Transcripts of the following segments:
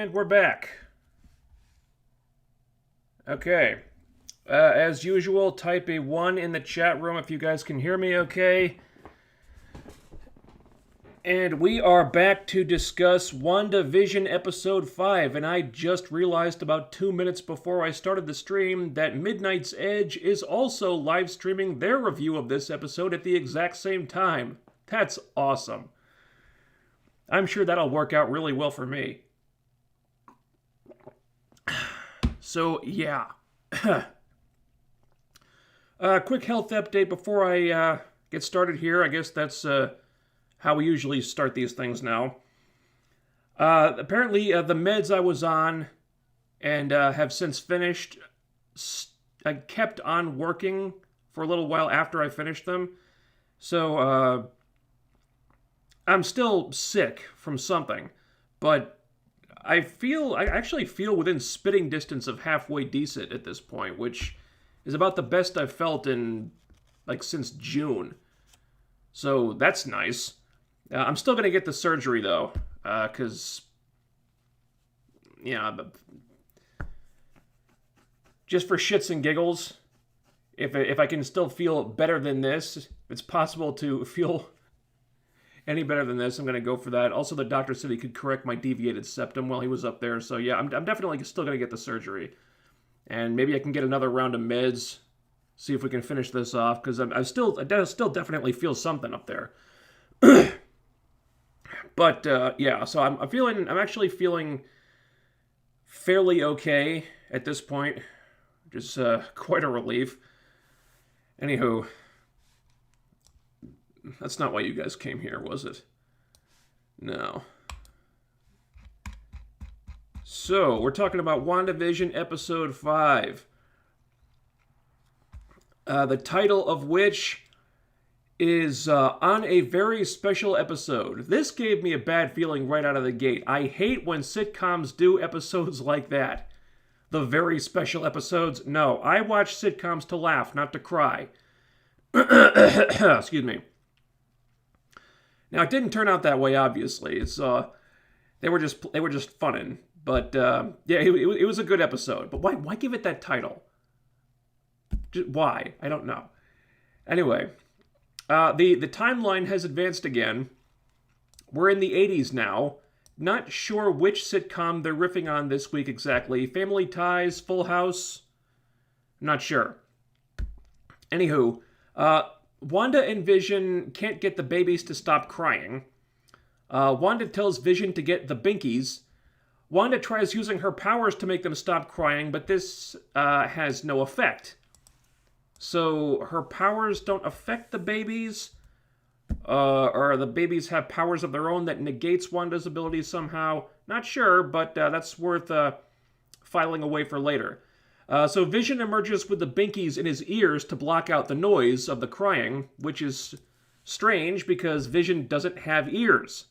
And we're back. Okay. As usual, type a 1 in the chat room if you guys can hear me okay. And we are back to discuss WandaVision Episode 5. And I just realized about 2 minutes before I started the stream that Midnight's Edge is also live streaming their review of this episode at the exact same time. That's awesome. I'm sure that'll work out really well for me. So, yeah. Quick health update before I get started here. I guess that's how we usually start these things now. Apparently, the meds I was on and have since finished, I kept on working for a little while after I finished them. So, I'm still sick from something, but I actually feel within spitting distance of halfway decent at this point, which is about the best I've felt in, since June. So that's nice. I'm still going to get the surgery, though, because, just for shits and giggles, if I can still feel better than this, if it's possible to feel any better than this, I'm going to go for that. Also, the doctor said he could correct my deviated septum while he was up there. So, yeah, I'm definitely still going to get the surgery. And maybe I can get another round of meds, see if we can finish this off, because I still definitely feel something up there. But, yeah, so I'm actually feeling fairly okay at this point, which is quite a relief. Anywho, that's not why you guys came here, was it? No. So, we're talking about WandaVision Episode 5. The title of which is On a Very Special Episode. This gave me a bad feeling right out of the gate. I hate when sitcoms do episodes like that. The very special episodes. No, I watch sitcoms to laugh, not to cry. Excuse me. Now, it didn't turn out that way, obviously. It's they were just funnin'. But, yeah, it was a good episode. But why give it that title? Just, why? I don't know. Anyway, the timeline has advanced again. We're in the 80s now. Not sure which sitcom they're riffing on this week exactly. Family Ties, Full House? Not sure. Anywho, Wanda and Vision can't get the babies to stop crying. Wanda tells Vision to get the binkies. Wanda tries using her powers to make them stop crying, but this has no effect. So her powers don't affect the babies? Or the babies have powers of their own that negates Wanda's abilities somehow? Not sure, but that's worth filing away for later. So Vision emerges with the binkies in his ears to block out the noise of the crying, which is strange because Vision doesn't have ears.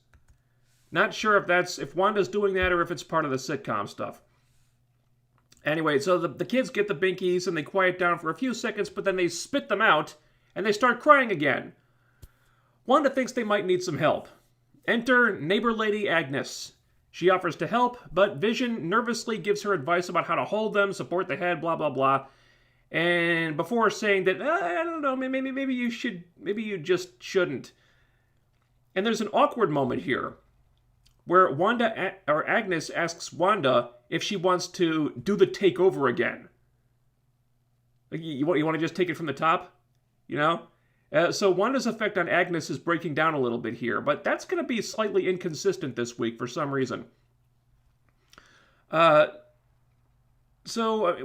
Not sure if Wanda's doing that or if it's part of the sitcom stuff. Anyway, so the kids get the binkies and they quiet down for a few seconds, but then they spit them out and they start crying again. Wanda thinks they might need some help. Enter neighbor lady Agnes. She offers to help, but Vision nervously gives her advice about how to hold them, support the head, blah, blah, blah. And before saying that, I don't know, maybe you should, maybe you just shouldn't. And there's an awkward moment here where Agnes asks Wanda if she wants to do the takeover again. Like, you want to just take it from the top? You know? So Wanda's effect on Agnes is breaking down a little bit here, but that's going to be slightly inconsistent this week for some reason. So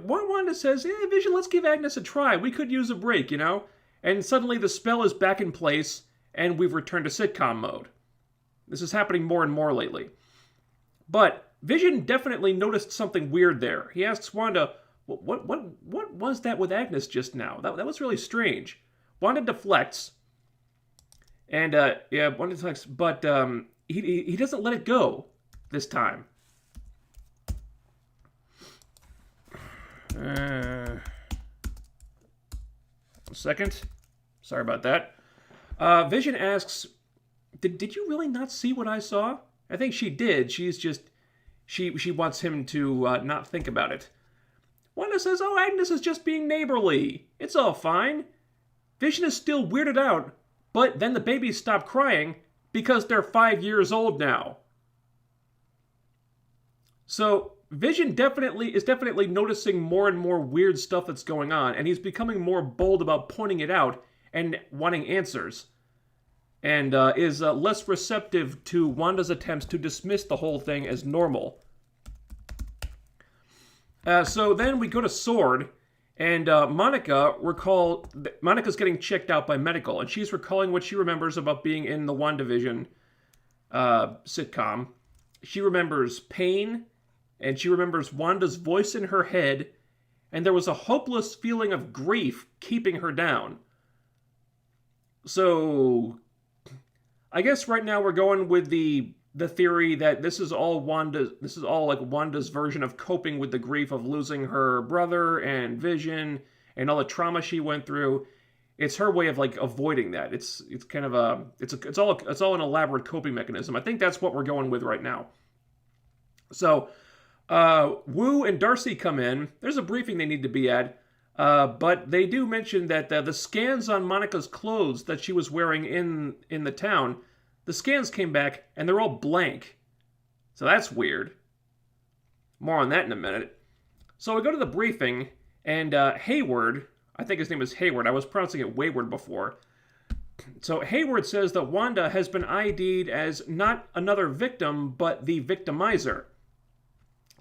Wanda says, Vision, let's give Agnes a try. We could use a break, you know? And suddenly the spell is back in place, and we've returned to sitcom mode. This is happening more and more lately. But Vision definitely noticed something weird there. He asks Wanda, what was that with Agnes just now? That was really strange. Wanda deflects, and Wanda deflects, but he doesn't let it go this time. One second. Sorry about that. Vision asks, Did you really not see what I saw? I think she did. She's she wants him to not think about it. Wanda says, "Oh, Agnes is just being neighborly. It's all fine." Vision is still weirded out, but then the babies stop crying because they're 5 years old now. So Vision is definitely noticing more and more weird stuff that's going on, and he's becoming more bold about pointing it out and wanting answers, and is less receptive to Wanda's attempts to dismiss the whole thing as normal. So then we go to Sword, and Monica's getting checked out by medical, and she's recalling what she remembers about being in the WandaVision sitcom. She remembers pain, and she remembers Wanda's voice in her head, and there was a hopeless feeling of grief keeping her down. So I guess right now we're going with the theory that this is all like Wanda's version of coping with the grief of losing her brother and Vision and all the trauma she went through. It's her way of like avoiding that. It's kind of it's all an elaborate coping mechanism. I think that's what we're going with right now. So Wu and Darcy come in. There's a briefing they need to be at, but they do mention that the scans on Monica's clothes that she was wearing in the town, the scans came back and they're all blank. So that's weird. More on that in a minute. So we go to the briefing, and Hayward, I think his name is Hayward, I was pronouncing it Wayward before. So Hayward says that Wanda has been ID'd as not another victim, but the victimizer.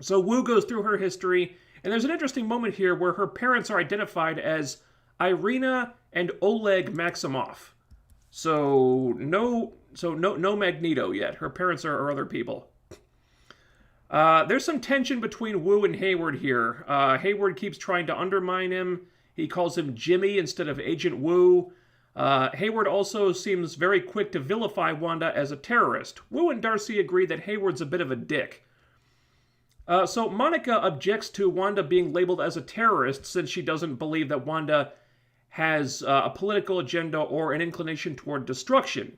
So Wu goes through her history, and there's an interesting moment here where her parents are identified as Irina and Oleg Maximoff. So no Magneto yet. Her parents are other people. There's some tension between Wu and Hayward here. Hayward keeps trying to undermine him. He calls him Jimmy instead of Agent Wu. Hayward also seems very quick to vilify Wanda as a terrorist. Wu and Darcy agree that Hayward's a bit of a dick. So Monica objects to Wanda being labeled as a terrorist since she doesn't believe that Wanda has a political agenda or an inclination toward destruction.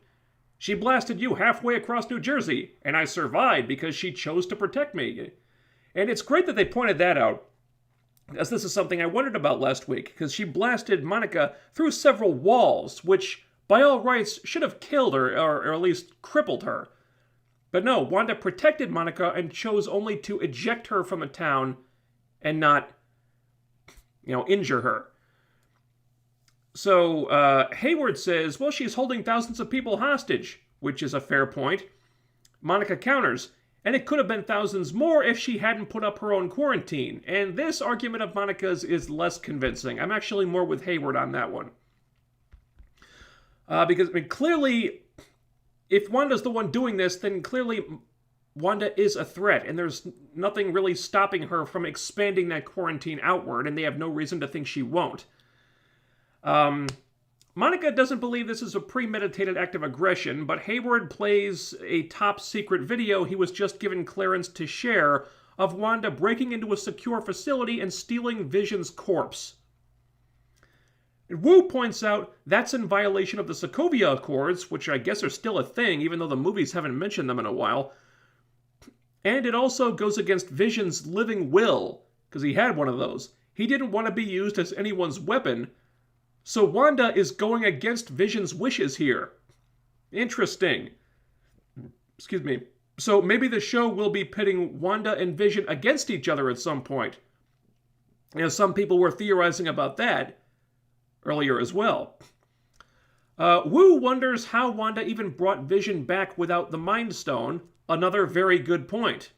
She blasted you halfway across New Jersey, and I survived because she chose to protect me. And it's great that they pointed that out, as this is something I wondered about last week, because she blasted Monica through several walls, which, by all rights, should have killed her, or at least crippled her. But no, Wanda protected Monica and chose only to eject her from a town and not, injure her. So Hayward says, well, she's holding thousands of people hostage, which is a fair point. Monica counters, and it could have been thousands more if she hadn't put up her own quarantine. And this argument of Monica's is less convincing. I'm actually more with Hayward on that one. Because, clearly, if Wanda's the one doing this, then clearly Wanda is a threat, and there's nothing really stopping her from expanding that quarantine outward, and they have no reason to think she won't. Monica doesn't believe this is a premeditated act of aggression, but Hayward plays a top-secret video he was just given clearance to share of Wanda breaking into a secure facility and stealing Vision's corpse. Wu points out that's in violation of the Sokovia Accords, which I guess are still a thing, even though the movies haven't mentioned them in a while. And it also goes against Vision's living will, because he had one of those. He didn't want to be used as anyone's weapon, so Wanda is going against Vision's wishes here. Interesting. Excuse me. So maybe the show will be pitting Wanda and Vision against each other at some point. Some people were theorizing about that earlier as well. Wu wonders how Wanda even brought Vision back without the Mind Stone. Another very good point.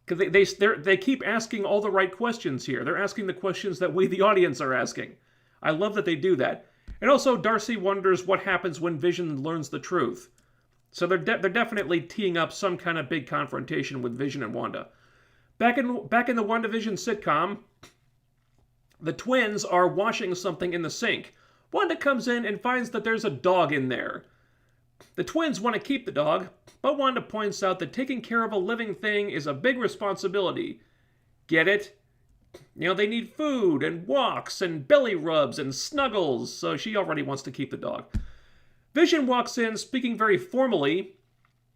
Because they keep asking all the right questions here. They're asking the questions that we, the audience, are asking. I love that they do that. And also, Darcy wonders what happens when Vision learns the truth. So they're definitely teeing up some kind of big confrontation with Vision and Wanda. Back in the WandaVision sitcom, the twins are washing something in the sink. Wanda comes in and finds that there's a dog in there. The twins want to keep the dog, but Wanda points out that taking care of a living thing is a big responsibility. Get it? They need food and walks and belly rubs and snuggles, so she already wants to keep the dog. Vision walks in speaking very formally,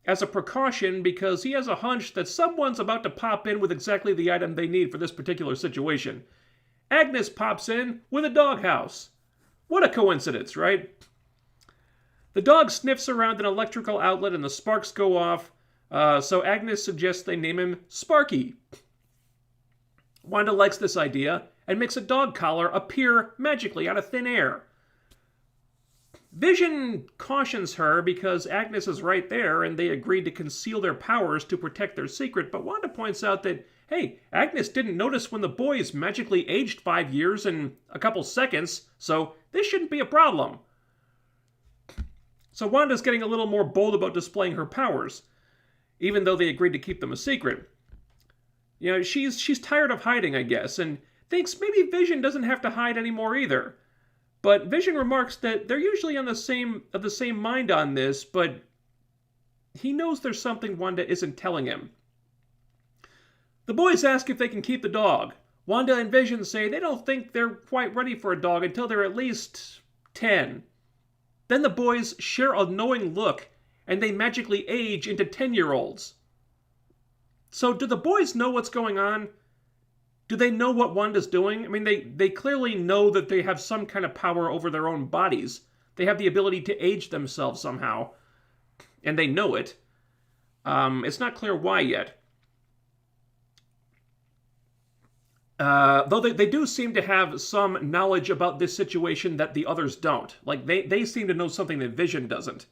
as a precaution because he has a hunch that someone's about to pop in with exactly the item they need for this particular situation. Agnes pops in with a doghouse. What a coincidence, right? The dog sniffs around an electrical outlet and the sparks go off, so Agnes suggests they name him Sparky. Wanda likes this idea and makes a dog collar appear magically out of thin air. Vision cautions her because Agnes is right there and they agreed to conceal their powers to protect their secret, but Wanda points out that, hey, Agnes didn't notice when the boys magically aged 5 years in a couple seconds, so this shouldn't be a problem. So Wanda's getting a little more bold about displaying her powers, even though they agreed to keep them a secret. You know, she's tired of hiding, I guess, and thinks maybe Vision doesn't have to hide anymore either. But Vision remarks that they're usually of the same mind on this, but he knows there's something Wanda isn't telling him. The boys ask if they can keep the dog. Wanda and Vision say they don't think they're quite ready for a dog until they're at least 10. Then the boys share a knowing look, and they magically age into 10-year-olds. So do the boys know what's going on? Do they know what Wanda's doing? I mean, they clearly know that they have some kind of power over their own bodies. They have the ability to age themselves somehow. And they know it. It's not clear why yet. Though they do seem to have some knowledge about this situation that the others don't. Like, they seem to know something that Vision doesn't.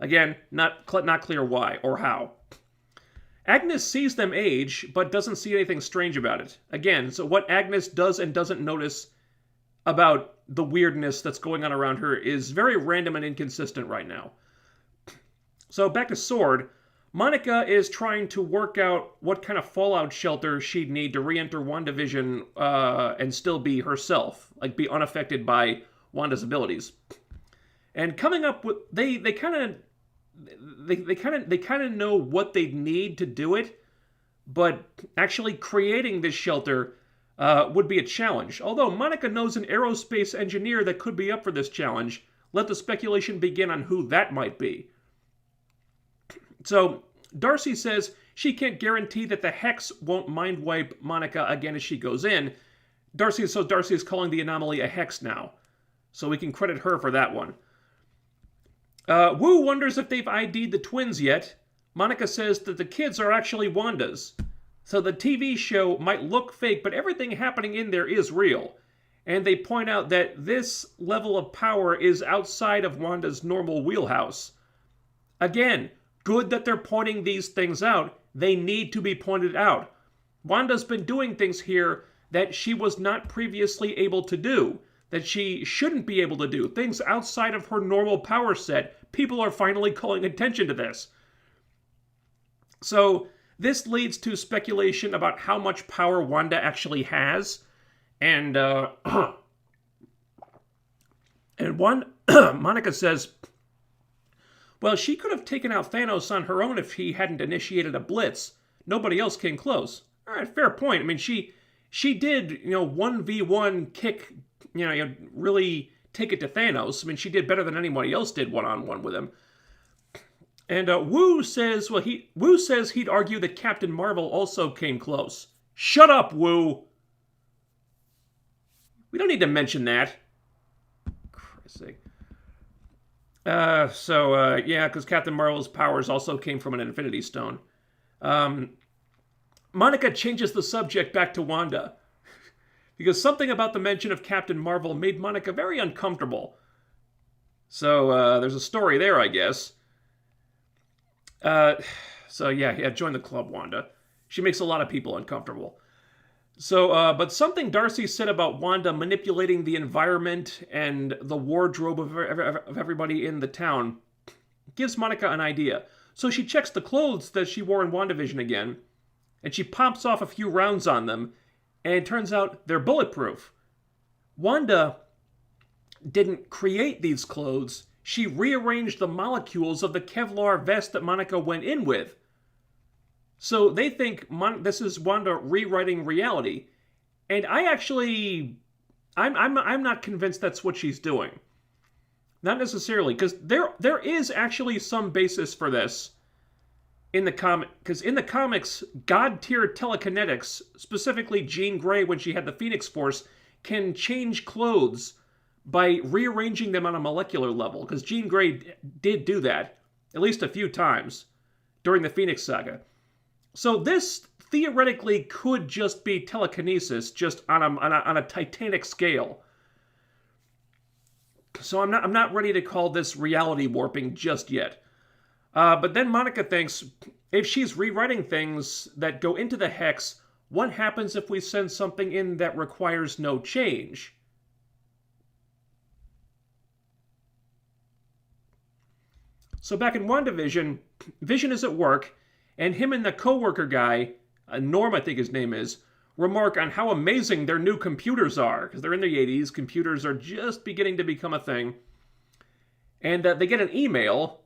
Again, not clear why or how. Agnes sees them age, but doesn't see anything strange about it. Again, so what Agnes does and doesn't notice about the weirdness that's going on around her is very random and inconsistent right now. So back to S.W.O.R.D. Monica is trying to work out what kind of fallout shelter she'd need to re-enter WandaVision and still be herself, like be unaffected by Wanda's abilities. And coming up with they kind of know what they need to do it, but actually creating this shelter would be a challenge. Although Monica knows an aerospace engineer that could be up for this challenge, let the speculation begin on who that might be. So Darcy says she can't guarantee that the Hex won't mind wipe Monica again as she goes in. Darcy is calling the anomaly a Hex now, so we can credit her for that one. Wu wonders if they've ID'd the twins yet. Monica says that the kids are actually Wanda's. So the TV show might look fake, but everything happening in there is real. And they point out that this level of power is outside of Wanda's normal wheelhouse. Again, good that they're pointing these things out. They need to be pointed out. Wanda's been doing things here that she was not previously able to do, that she shouldn't be able to do, things outside of her normal power set. People are finally calling attention to this. So this leads to speculation about how much power Wanda actually has, and Monica says, well, she could have taken out Thanos on her own if he hadn't initiated a blitz. Nobody else came close. All right, fair point. I mean, she did, 1v1 kick, really take it to Thanos. I mean, she did better than anybody else did one-on-one with him. And Wu says he'd argue that Captain Marvel also came close. Shut up, Wu! We don't need to mention that. Christ's sake. Yeah, because Captain Marvel's powers also came from an Infinity Stone. Monica changes the subject back to Wanda. Because something about the mention of Captain Marvel made Monica very uncomfortable. So, there's a story there, I guess. Join the club, Wanda. She makes a lot of people uncomfortable. So, but something Darcy said about Wanda manipulating the environment and the wardrobe of everybody in the town gives Monica an idea. So she checks the clothes that she wore in WandaVision again, and she pops off a few rounds on them, and it turns out they're bulletproof. Wanda didn't create these clothes. She rearranged the molecules of the Kevlar vest that Monica went in with. So they think this is Wanda rewriting reality. And I'm not convinced that's what she's doing. Not necessarily, because there is actually some basis for this. in the comics, god-tier telekinetics, specifically Jean Grey when she had the Phoenix Force, can change clothes by rearranging them on a molecular level, because Jean Grey did do that at least a few times during the Phoenix Saga. So this theoretically could just be telekinesis, just on a titanic scale. So I'm not ready to call this reality warping just yet. But then Monica thinks, if she's rewriting things that go into the Hex, what happens if we send something in that requires no change? So back in WandaVision, Vision is at work, and him and the co-worker guy, Norm I think his name is, remark on how amazing their new computers are, because they're in the 80s, computers are just beginning to become a thing. And they get an email,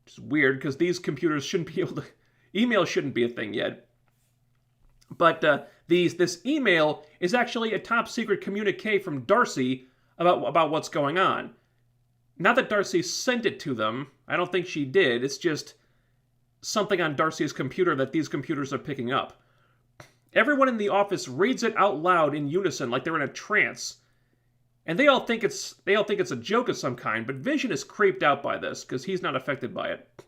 which is weird, because these computers shouldn't be able to... Email shouldn't be a thing yet. But this email is actually a top-secret communique from Darcy about what's going on. Not that Darcy sent it to them. I don't think she did. It's just something on Darcy's computer that these computers are picking up. Everyone in the office reads it out loud in unison, like they're in a trance. And they all think it's a joke of some kind, but Vision is creeped out by this, because he's not affected by it.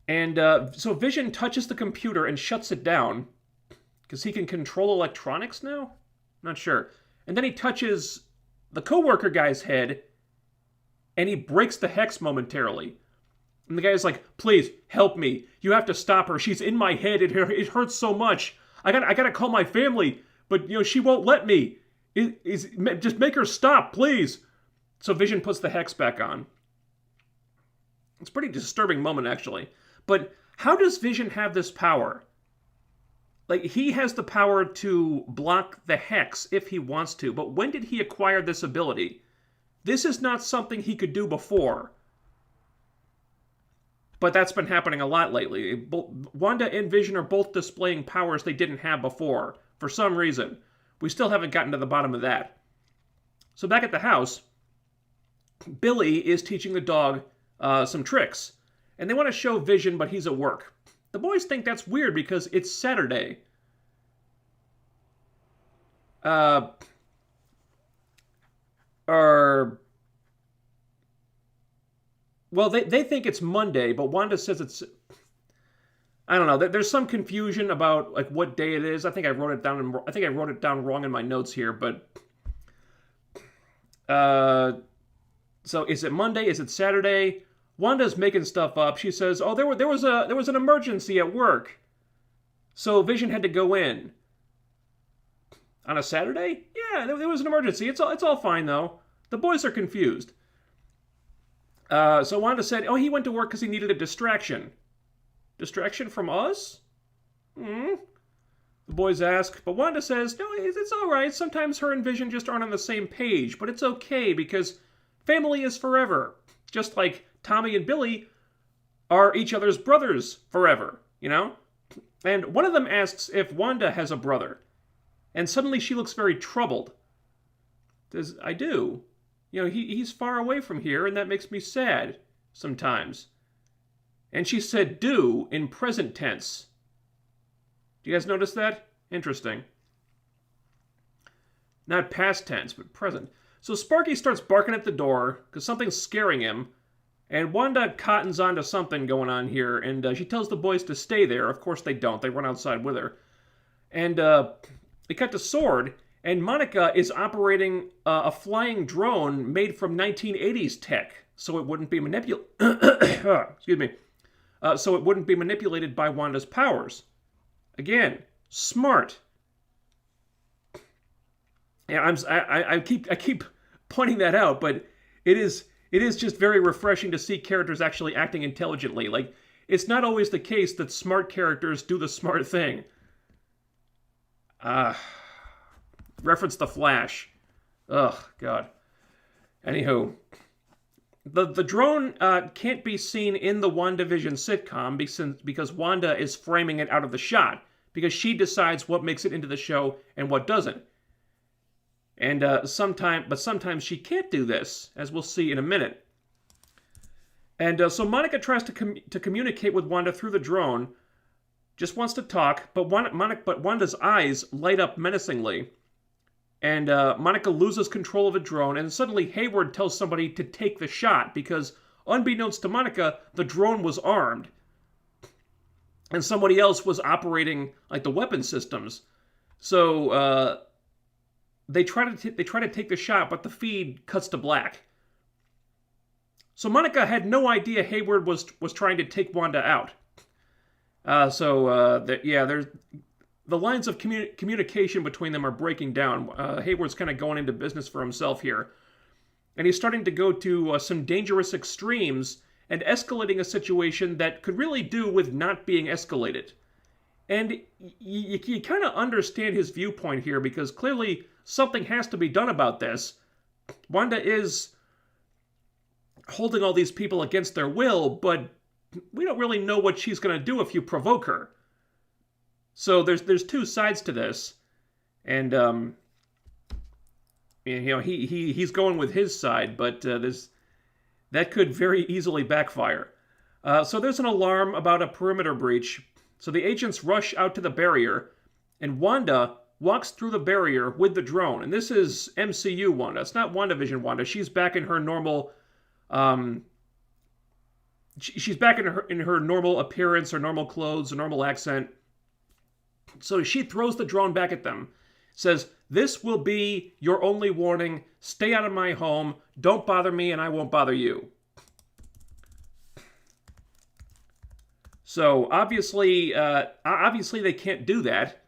And so Vision touches the computer and shuts it down, because he can control electronics now? Not sure. And then he touches the co-worker guy's head, and he breaks the Hex momentarily. And the guy's like, please, help me. You have to stop her. She's in my head. It hurts so much. I gotta call my family, but, she won't let me. Just make her stop, please. So Vision puts the Hex back on. It's a pretty disturbing moment, actually. But how does Vision have this power? Like, he has the power to block the Hex if he wants to, but when did he acquire this ability? This is not something he could do before. But that's been happening a lot lately. Wanda and Vision are both displaying powers they didn't have before, for some reason. We still haven't gotten to the bottom of that. So back at the house, Billy is teaching the dog some tricks. And they want to show Vision, but he's at work. The boys think that's weird because it's Saturday. Well, they think it's Monday, but Wanda says it's... I don't know. There's some confusion about like what day it is. I think I wrote it down. I think I wrote it down wrong in my notes here, but... So is it Monday? Is it Saturday? Wanda's making stuff up. She says, "Oh, there was an emergency at work, so Vision had to go in." On a Saturday? Yeah, there was an emergency. It's all fine though. The boys are confused. So Wanda said, "Oh, he went to work because he needed a distraction." Distraction from us? The boys ask, but Wanda says, "No, it's all right. Sometimes her and Vision just aren't on the same page, but it's okay because family is forever. Just like Tommy and Billy are each other's brothers forever, And one of them asks if Wanda has a brother. And suddenly she looks very troubled. Says, "I do. He's far away from here, and that makes me sad sometimes." And she said "do" in present tense. Do you guys notice that? Interesting. Not past tense, but present. So Sparky starts barking at the door because something's scaring him. And Wanda cottons onto something going on here, and she tells the boys to stay there. Of course they don't. They run outside with her. And they cut to Sword, and Monica is operating a flying drone made from 1980s tech, so it wouldn't be excuse me. So it wouldn't be manipulated by Wanda's powers. Again, smart. Yeah, I keep pointing that out, but it is just very refreshing to see characters actually acting intelligently. Like, it's not always the case that smart characters do the smart thing. Reference The Flash. Ugh, God. Anywho, the drone can't be seen in the WandaVision sitcom because Wanda is framing it out of the shot, because she decides what makes it into the show and what doesn't. And sometimes she can't do this, as we'll see in a minute. And so Monica tries to communicate with Wanda through the drone, just wants to talk, but Wanda's eyes light up menacingly. And Monica loses control of the drone, and suddenly Hayward tells somebody to take the shot, because unbeknownst to Monica, the drone was armed. And somebody else was operating like the weapon systems. So they try to take the shot, but the feed cuts to black. So Monica had no idea Hayward was trying to take Wanda out. There's the lines of communication between them are breaking down. Hayward's kind of going into business for himself here. And he's starting to go to some dangerous extremes and escalating a situation that could really do with not being escalated. And you kind of understand his viewpoint here, because clearly something has to be done about this. Wanda is holding all these people against their will, but we don't really know what she's going to do if you provoke her. So there's two sides to this, and he's going with his side, but that could very easily backfire. So there's an alarm about a perimeter breach. So the agents rush out to the barrier, and Wanda walks through the barrier with the drone. And this is MCU Wanda. It's not WandaVision Wanda. She's back in her normal. She's back in her normal appearance, her normal clothes, her normal accent. So she throws the drone back at them, says, "This will be your only warning. Stay out of my home. Don't bother me, and I won't bother you." So obviously they can't do that,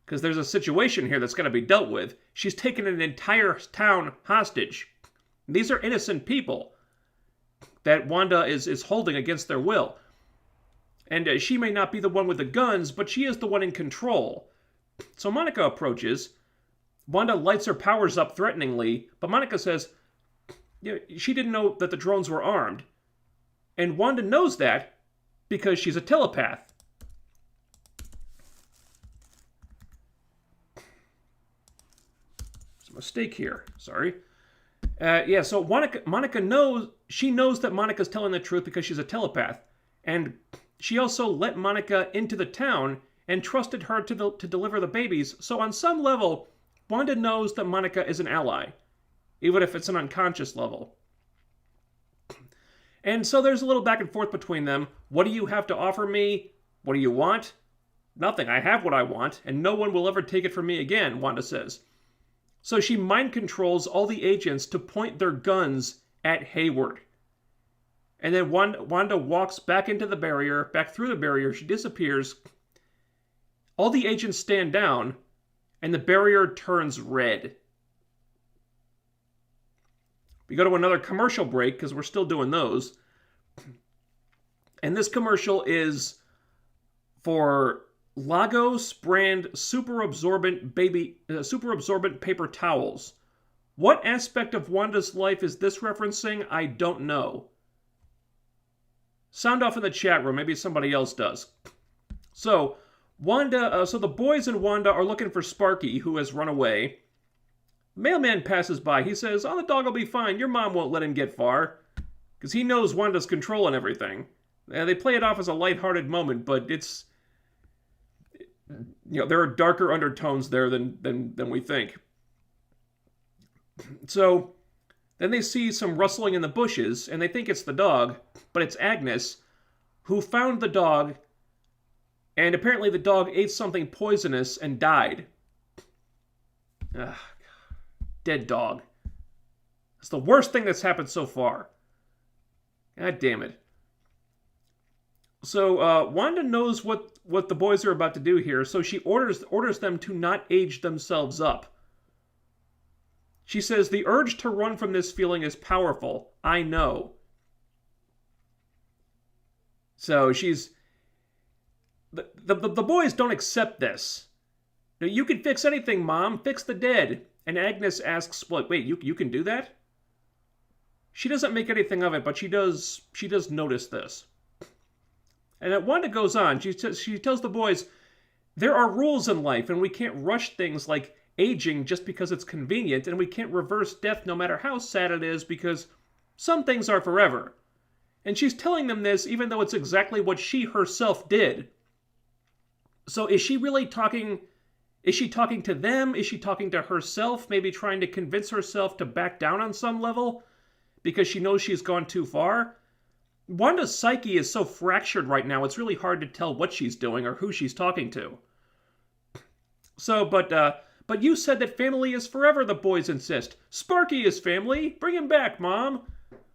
because there's a situation here that's going to be dealt with. She's taken an entire town hostage. These are innocent people that Wanda is holding against their will. And she may not be the one with the guns, but she is the one in control. So Monica approaches. Wanda lights her powers up threateningly, but Monica says she didn't know that the drones were armed. And Wanda knows that because she's a telepath. There's a mistake here. Sorry. So Monica knows that Monica's telling the truth because she's a telepath. And she also let Monica into the town and trusted her to deliver the babies. So on some level, Wanda knows that Monica is an ally, even if it's an unconscious level. And so there's a little back and forth between them. What do you have to offer me? What do you want? Nothing. I have what I want, and no one will ever take it from me again, Wanda says. So she mind controls all the agents to point their guns at Hayward. And then Wanda walks back into the barrier, back through the barrier. She disappears. All the agents stand down, and the barrier turns red. We go to another commercial break, because we're still doing those. And this commercial is for Lagos brand super absorbent paper towels. What aspect of Wanda's life is this referencing? I don't know. Sound off in the chat room. Maybe somebody else does. So the boys and Wanda are looking for Sparky, who has run away. Mailman passes by. He says, "Oh, the dog will be fine. Your mom won't let him get far." Because he knows Wanda's controlling everything. They play it off as a lighthearted moment, but it's... there are darker undertones there than we think. So then they see some rustling in the bushes, and they think it's the dog, but it's Agnes, who found the dog, and apparently the dog ate something poisonous and died. Ugh. Dead dog. It's the worst thing that's happened so far. God damn it. So Wanda knows what the boys are about to do here, so she orders them to not age themselves up. She says, "The urge to run from this feeling is powerful. I know." So she's... The boys don't accept this. "You can fix anything, Mom. Fix the dead." And Agnes asks, "Wait, you can do that?" She doesn't make anything of it, but she does notice this. And Wanda goes on. She tells the boys, "There are rules in life, and we can't rush things like aging just because it's convenient, and we can't reverse death no matter how sad it is, because some things are forever. And she's telling them this even though it's exactly what she herself did. So is she really talking... Is she talking to them? Is she talking to herself? Maybe trying to convince herself to back down on some level? Because she knows she's gone too far? Wanda's psyche is so fractured right now, it's really hard to tell what she's doing or who she's talking to. So, but you said that family is forever, the boys insist. Sparky is family. Bring him back, Mom.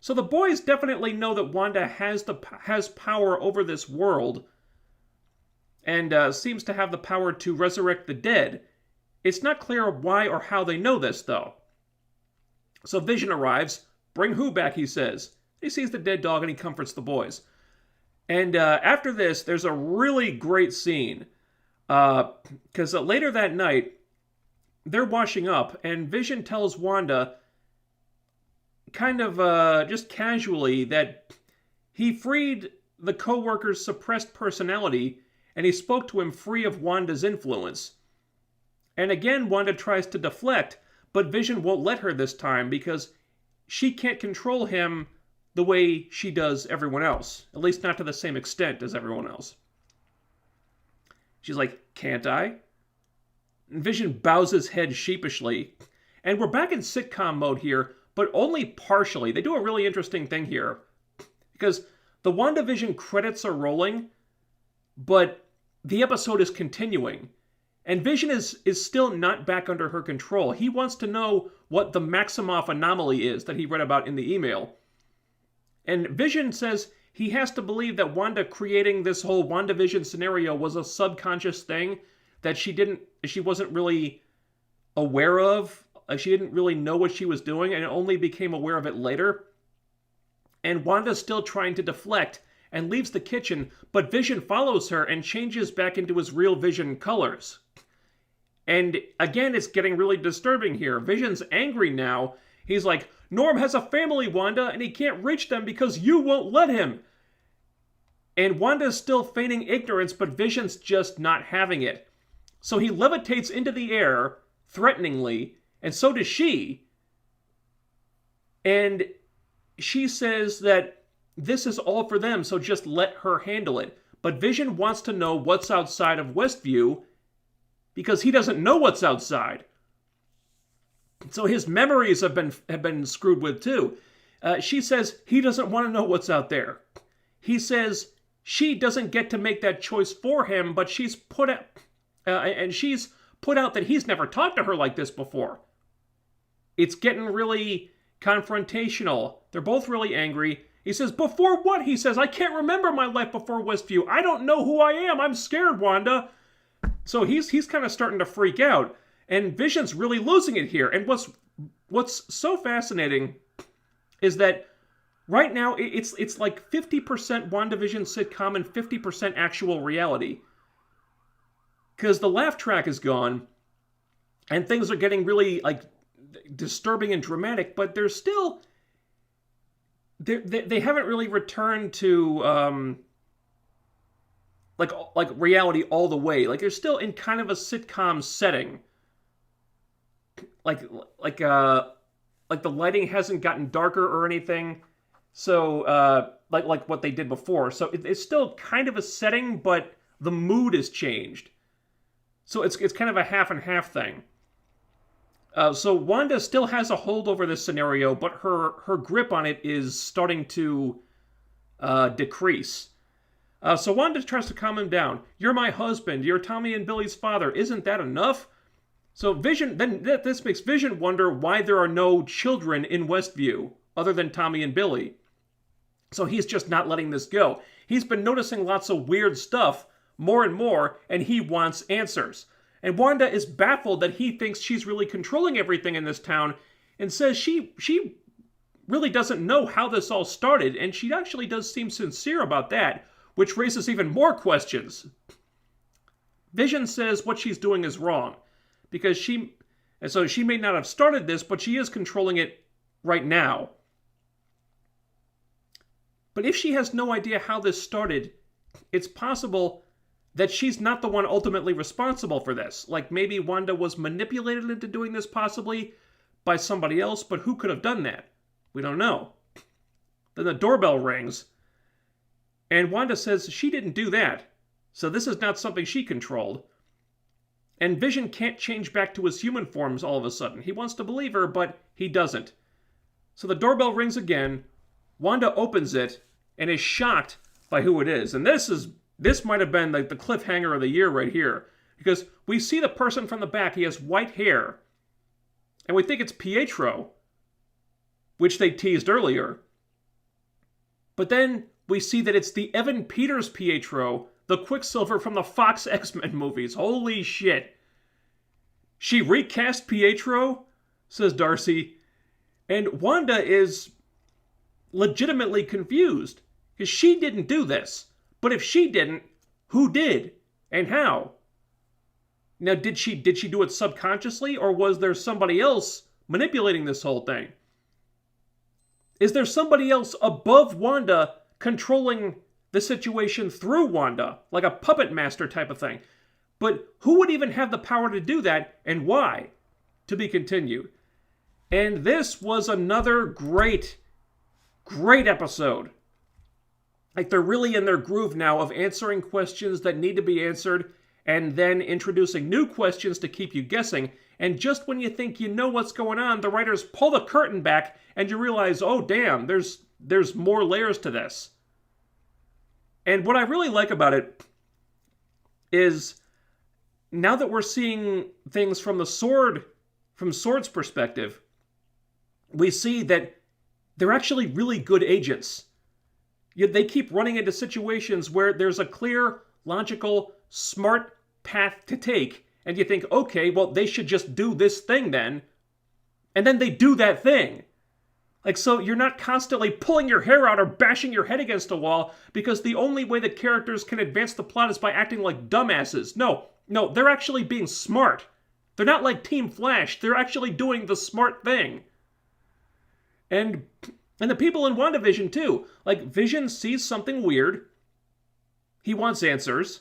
So the boys definitely know that Wanda has power over this world, and seems to have the power to resurrect the dead. It's not clear why or how they know this, though. So Vision arrives. Bring who back, he says. He sees the dead dog and he comforts the boys. And after this, there's a really great scene. Because later that night, they're washing up, and Vision tells Wanda, kind of just casually, that he freed the co-worker's suppressed personality, and he spoke to him free of Wanda's influence. And again, Wanda tries to deflect, but Vision won't let her this time because she can't control him the way she does everyone else. At least not to the same extent as everyone else. She's like, can't I? And Vision bows his head sheepishly. And we're back in sitcom mode here, but only partially. They do a really interesting thing here. Because the WandaVision credits are rolling, but the episode is continuing. And Vision is still not back under her control. He wants to know what the Maximoff anomaly is that he read about in the email. And Vision says he has to believe that Wanda creating this whole WandaVision scenario was a subconscious thing that she wasn't really aware of. Like, she didn't really know what she was doing and only became aware of it later. And Wanda's still trying to deflect and leaves the kitchen, but Vision follows her and changes back into his real Vision colors. And again, it's getting really disturbing here. Vision's angry now. He's like, Norm has a family, Wanda, and he can't reach them because you won't let him. And Wanda's still feigning ignorance, but Vision's just not having it. So he levitates into the air, threateningly, and so does she. And she says that this is all for them, so just let her handle it. But Vision wants to know what's outside of Westview, because he doesn't know what's outside. So his memories have been screwed with too. She says he doesn't want to know what's out there. He says she doesn't get to make that choice for him, but she's put out that he's never talked to her like this before. It's getting really confrontational. They're both really angry. He says, before what? He says, I can't remember my life before Westview. I don't know who I am. I'm scared, Wanda. So he's kind of starting to freak out. And Vision's really losing it here. And what's so fascinating is that right now it's like 50% WandaVision sitcom and 50% actual reality. Because the laugh track is gone, and things are getting really like disturbing and dramatic, but they're still... They haven't really returned to like reality all the way. Like they're still in kind of a sitcom setting. Like the lighting hasn't gotten darker or anything. So like what they did before. So it's still kind of a setting, but the mood has changed. So it's kind of a half and half thing. So Wanda still has a hold over this scenario, but her grip on it is starting to decrease. So Wanda tries to calm him down. You're my husband. You're Tommy and Billy's father. Isn't that enough? So this makes Vision wonder why there are no children in Westview other than Tommy and Billy. So he's just not letting this go. He's been noticing lots of weird stuff more and more, and he wants answers. And Wanda is baffled that he thinks she's really controlling everything in this town and says she really doesn't know how this all started, and she actually does seem sincere about that, which raises even more questions. Vision says what she's doing is wrong, because she may not have started this, but she is controlling it right now. But if she has no idea how this started, it's possible that she's not the one ultimately responsible for this. Like, maybe Wanda was manipulated into doing this possibly by somebody else, but who could have done that? We don't know. Then the doorbell rings. And Wanda says she didn't do that, so this is not something she controlled. And Vision can't change back to his human forms all of a sudden. He wants to believe her, but he doesn't. So the doorbell rings again. Wanda opens it and is shocked by who it is. And this might have been like the cliffhanger of the year right here. Because we see the person from the back. He has white hair. And we think it's Pietro, which they teased earlier. But then we see that it's the Evan Peters Pietro, the Quicksilver from the Fox X-Men movies. Holy shit. She recast Pietro, says Darcy. And Wanda is legitimately confused. Because she didn't do this. But if she didn't, who did? And how? Now, did she do it subconsciously? Or was there somebody else manipulating this whole thing? Is there somebody else above Wanda controlling the situation through Wanda? Like a puppet master type of thing. But who would even have the power to do that, and why? To be continued. And this was another great episode. Like, they're really in their groove now of answering questions that need to be answered, and then introducing new questions to keep you guessing. And just when you think you know what's going on, the writers pull the curtain back, and you realize, oh damn, there's more layers to this. And what I really like about it is, now that we're seeing things from Sword's perspective, we see that they're actually really good agents. Yet they keep running into situations where there's a clear, logical, smart path to take, and you think, okay, well, they should just do this thing then, and then they do that thing. Like, so you're not constantly pulling your hair out or bashing your head against a wall, because the only way the characters can advance the plot is by acting like dumbasses. No, they're actually being smart. They're not like Team Flash. They're actually doing the smart thing. And the people in WandaVision, too. Like, Vision sees something weird. He wants answers.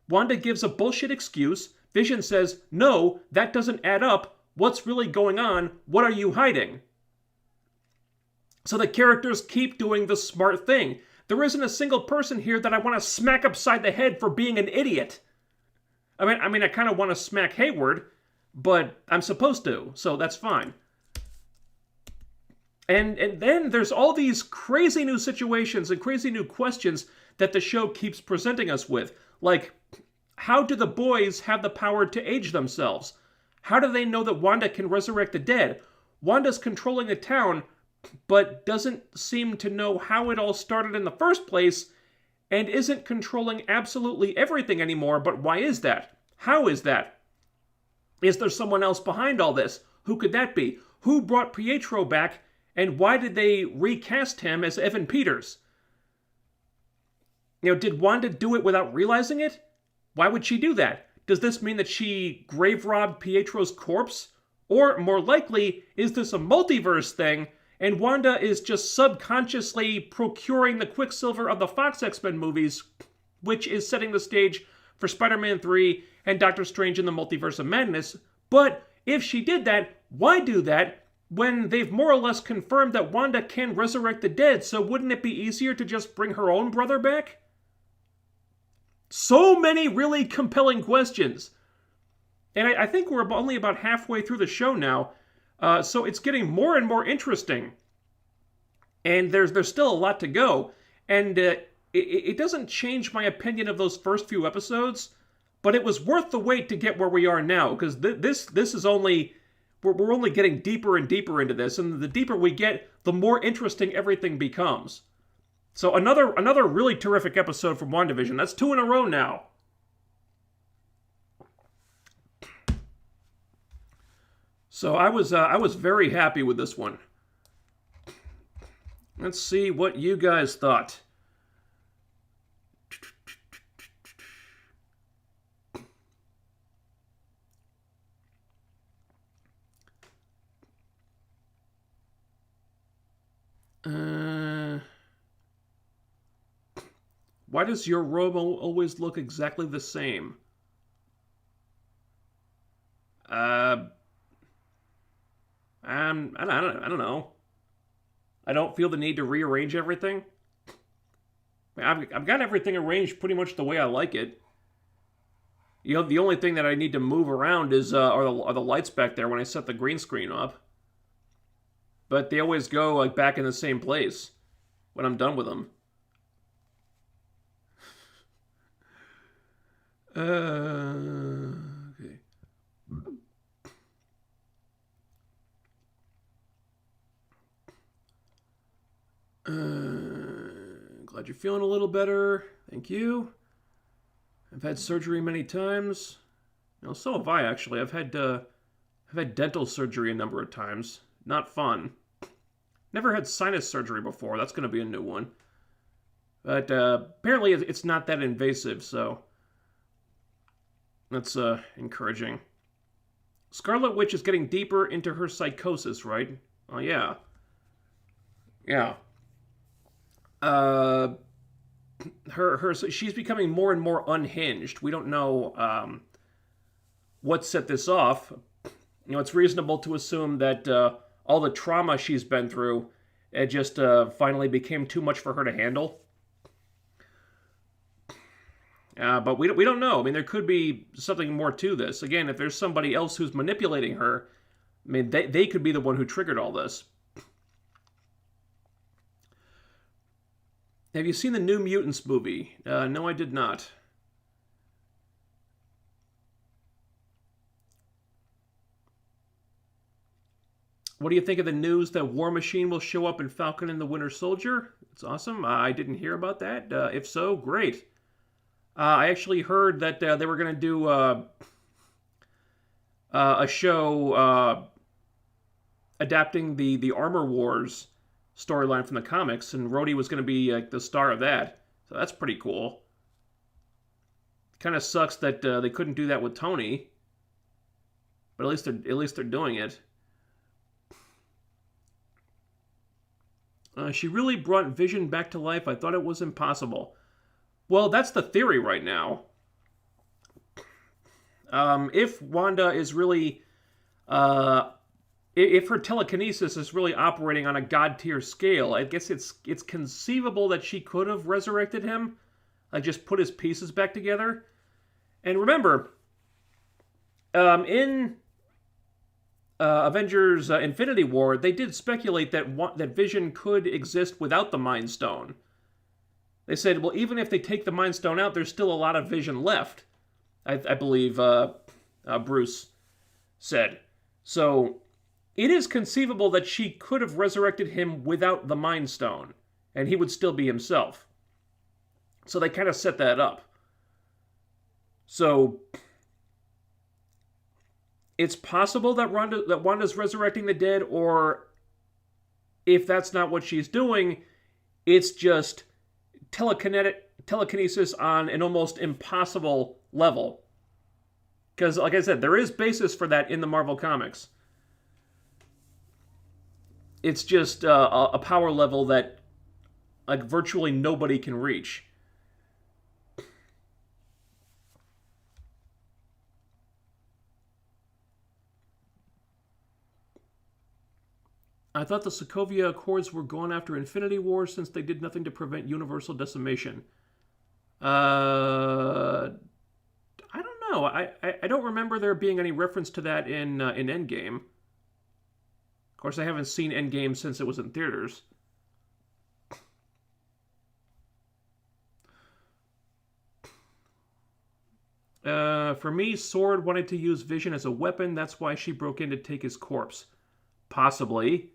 Wanda gives a bullshit excuse. Vision says, no, that doesn't add up. What's really going on? What are you hiding? So the characters keep doing the smart thing. There isn't a single person here that I want to smack upside the head for being an idiot. I mean, I kind of want to smack Hayward, but I'm supposed to, so that's fine. And then there's all these crazy new situations and crazy new questions that the show keeps presenting us with. Like, how do the boys have the power to age themselves? How do they know that Wanda can resurrect the dead? Wanda's controlling the town, but doesn't seem to know how it all started in the first place, and isn't controlling absolutely everything anymore. But why is that? How is that? Is there someone else behind all this? Who could that be? Who brought Pietro back? And why did they recast him as Evan Peters? You know, did Wanda do it without realizing it? Why would she do that? Does this mean that she grave-robbed Pietro's corpse? Or, more likely, is this a multiverse thing, and Wanda is just subconsciously procuring the Quicksilver of the Fox X-Men movies, which is setting the stage for Spider-Man 3 and Doctor Strange in the Multiverse of Madness? But if she did that, why do that when they've more or less confirmed that Wanda can resurrect the dead? So wouldn't it be easier to just bring her own brother back? So many really compelling questions. And I think we're only about halfway through the show now, so it's getting more and more interesting. And there's still a lot to go. And it doesn't change my opinion of those first few episodes, but it was worth the wait to get where we are now, because this is only... We're only getting deeper and deeper into this, and the deeper we get, the more interesting everything becomes. So another really terrific episode from WandaVision. That's 2 in a row now. So I was very happy with this one. Let's see what you guys thought. Why does your robe always look exactly the same? I don't know. I don't feel the need to rearrange everything. I've got everything arranged pretty much the way I like it. You know, the only thing that I need to move around is are the lights back there when I set the green screen up. But they always go like back in the same place when I'm done with them. Okay. Glad you're feeling a little better. Thank you. I've had surgery many times. You know, so have I actually. I've had dental surgery a number of times. Not fun. Never had sinus surgery before. That's going to be a new one. But apparently it's not that invasive, so that's encouraging. Scarlet Witch is getting deeper into her psychosis, right? Oh, yeah. Yeah. She's becoming more and more unhinged. We don't know what set this off. You know, it's reasonable to assume that all the trauma she's been through, it just finally became too much for her to handle. But we don't know. I mean, there could be something more to this. Again, if there's somebody else who's manipulating her, I mean, they could be the one who triggered all this. Have you seen the New Mutants movie? No, I did not. What do you think of the news that War Machine will show up in Falcon and the Winter Soldier? It's awesome. I didn't hear about that. If so, great. I actually heard that they were going to do a show adapting the Armor Wars storyline from the comics, and Rhodey was going to be the star of that. So that's pretty cool. Kind of sucks that they couldn't do that with Tony, but at least they're doing it. She really brought Vision back to life. I thought it was impossible. Well, that's the theory right now. If Wanda is really... if her telekinesis is really operating on a god-tier scale, I guess it's conceivable that she could have resurrected him. Like, just put his pieces back together. And remember, in Avengers Infinity War, they did speculate that Vision could exist without the Mind Stone. They said, well, even if they take the Mind Stone out, there's still a lot of Vision left, I believe Bruce said. So it is conceivable that she could have resurrected him without the Mind Stone, and he would still be himself. So they kind of set that up. So it's possible that Wanda's resurrecting the dead, or if that's not what she's doing, it's just telekinesis on an almost impossible level. Because, like I said, there is basis for that in the Marvel Comics. It's just a power level that like virtually nobody can reach. I thought the Sokovia Accords were gone after Infinity War since they did nothing to prevent universal decimation. I don't know. I don't remember there being any reference to that in Endgame. Of course, I haven't seen Endgame since it was in theaters. For me, Sword wanted to use Vision as a weapon. That's why she broke in to take his corpse. Possibly.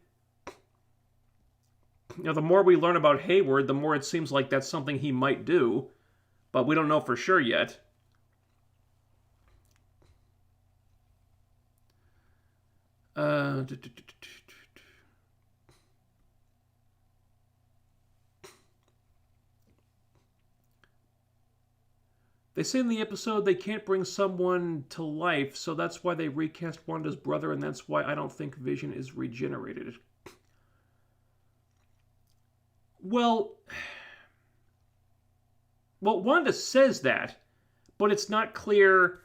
You know, the more we learn about Hayward, the more it seems like that's something he might do. But we don't know for sure yet. They say in the episode they can't bring someone to life, so that's why they recast Wanda's brother, and that's why I don't think Vision is regenerated. Well, Wanda says that, but it's not clear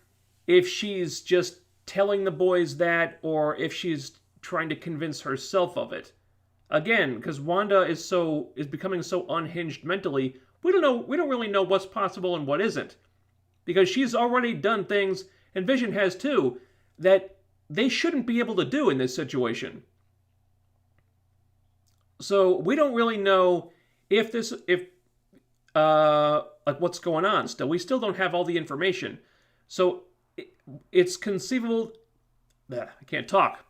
if she's just telling the boys that or if she's trying to convince herself of it. Again, because Wanda is becoming so unhinged mentally, we don't know. We don't really know what's possible and what isn't, because she's already done things, and Vision has too, that they shouldn't be able to do in this situation. So we don't really know if like what's going on still. We still don't have all the information. So it's conceivable that I can't talk.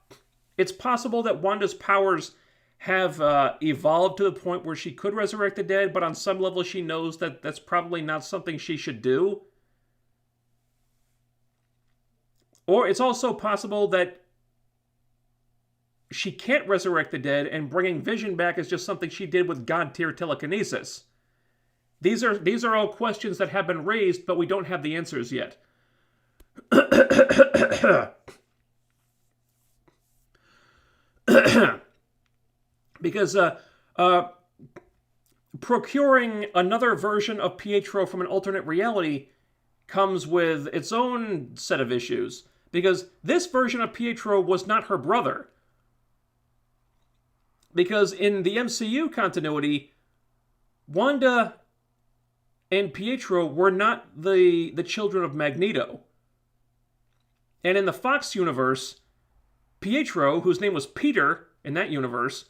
It's possible that Wanda's powers have evolved to the point where she could resurrect the dead, but on some level she knows that that's probably not something she should do. Or it's also possible that she can't resurrect the dead, and bringing Vision back is just something she did with God-tier telekinesis. These are all questions that have been raised, but we don't have the answers yet. Because procuring another version of Pietro from an alternate reality comes with its own set of issues. Because this version of Pietro was not her brother. Because in the MCU continuity, Wanda and Pietro were not the children of Magneto. And in the Fox universe, Pietro, whose name was Peter in that universe,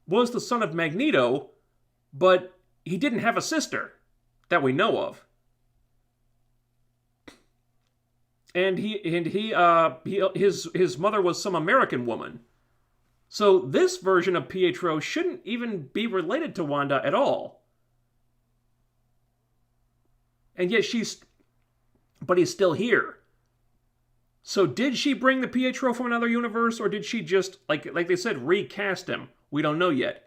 was the son of Magneto, but he didn't have a sister that we know of. And his mother was some American woman. So this version of Pietro shouldn't even be related to Wanda at all. And yet but he's still here. So did she bring the Pietro from another universe, or did she just, like they said, recast him? We don't know yet.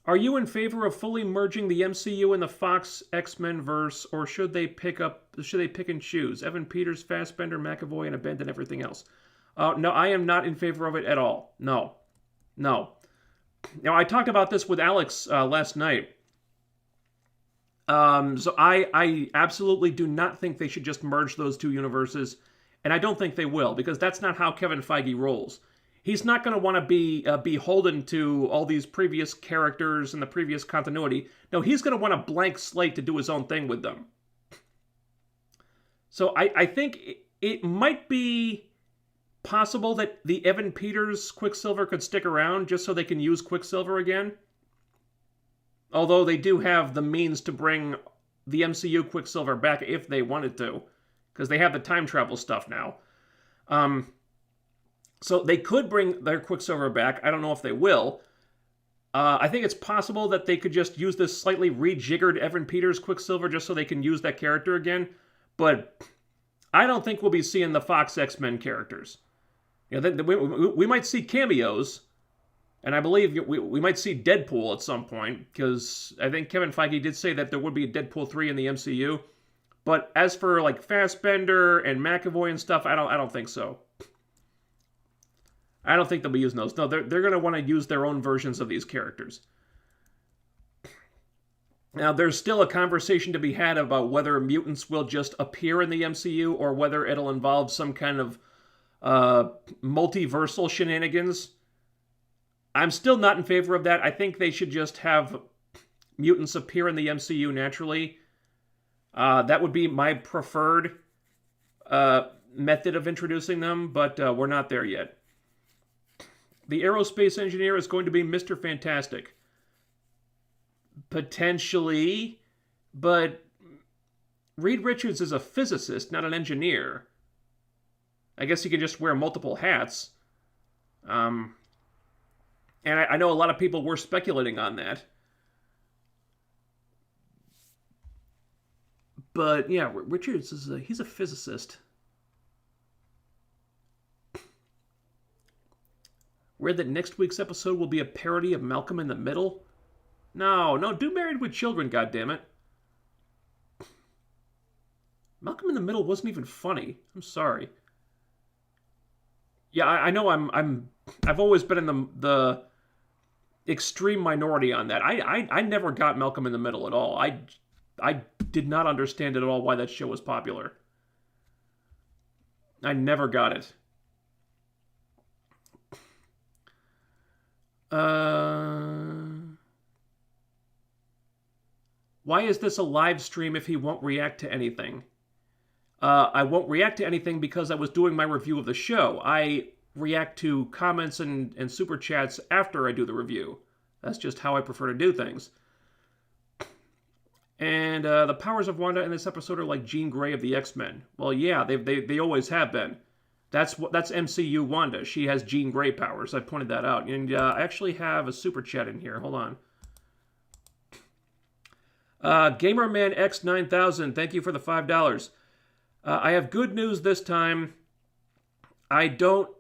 Are you in favor of fully merging the MCU and the Fox X-Men verse, or should they pick and choose? Evan Peters, Fassbender, McAvoy, and abandon everything else? No, I am not in favor of it at all. No. Now, I talked about this with Alex last night. So I absolutely do not think they should just merge those two universes, and I don't think they will, because that's not how Kevin Feige rolls. He's not going to want to be beholden to all these previous characters and the previous continuity. No, he's going to want a blank slate to do his own thing with them. So I think it might be possible that the Evan Peters Quicksilver could stick around just so they can use Quicksilver again. Although they do have the means to bring the MCU Quicksilver back if they wanted to, because they have the time travel stuff now. So they could bring their Quicksilver back. I don't know if they will. I think it's possible that they could just use this slightly rejiggered Evan Peters Quicksilver just so they can use that character again. But I don't think we'll be seeing the Fox X-Men characters. You know, we might see cameos, and I believe we might see Deadpool at some point, because I think Kevin Feige did say that there would be a Deadpool 3 in the MCU. But as for like Fassbender and McAvoy and stuff, I don't think so. I don't think they'll be using those. No, they're going to want to use their own versions of these characters. Now, there's still a conversation to be had about whether mutants will just appear in the MCU or whether it'll involve some kind of multiversal shenanigans. I'm still not in favor of that. I think they should just have mutants appear in the MCU naturally. That would be my preferred method of introducing them, but we're not there yet. The aerospace engineer is going to be Mr. Fantastic. Potentially, but Reed Richards is a physicist, not an engineer. I guess he can just wear multiple hats. And I know a lot of people were speculating on that. But yeah, Richards he's a physicist. Read that next week's episode will be a parody of Malcolm in the Middle? No, do Married with Children, goddammit. Malcolm in the Middle wasn't even funny. I'm sorry. Yeah, I know I've always been in the extreme minority on that. I never got Malcolm in the Middle at all. I did not understand at all why that show was popular. I never got it. Why is this a live stream if he won't react to anything? I won't react to anything because I was doing my review of the show. I react to comments and super chats after I do the review. That's just how I prefer to do things. And the powers of Wanda in this episode are like Jean Grey of the X-Men. Well, yeah, they always have been. That's MCU Wanda. She has Jean Grey powers. I pointed that out. And I actually have a super chat in here. Hold on. Gamerman X9000, thank you for the $5. I have good news this time. I don't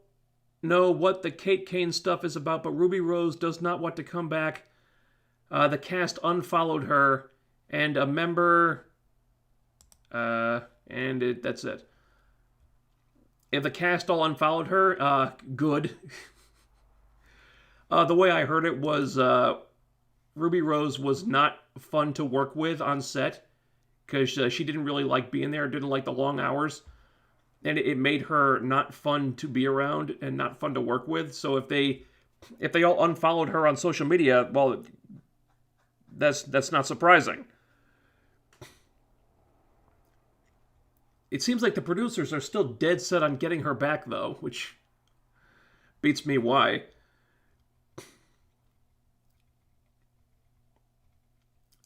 know what the Kate Kane stuff is about, but Ruby Rose does not want to come back. The cast unfollowed her, and a member... that's it. If the cast all unfollowed her, good. The way I heard it was Ruby Rose was not fun to work with on set because she didn't really like being there, didn't like the long hours, and it made her not fun to be around and not fun to work with. So if they all unfollowed her on social media, well, that's not surprising. It seems like the producers are still dead set on getting her back, though, which beats me why.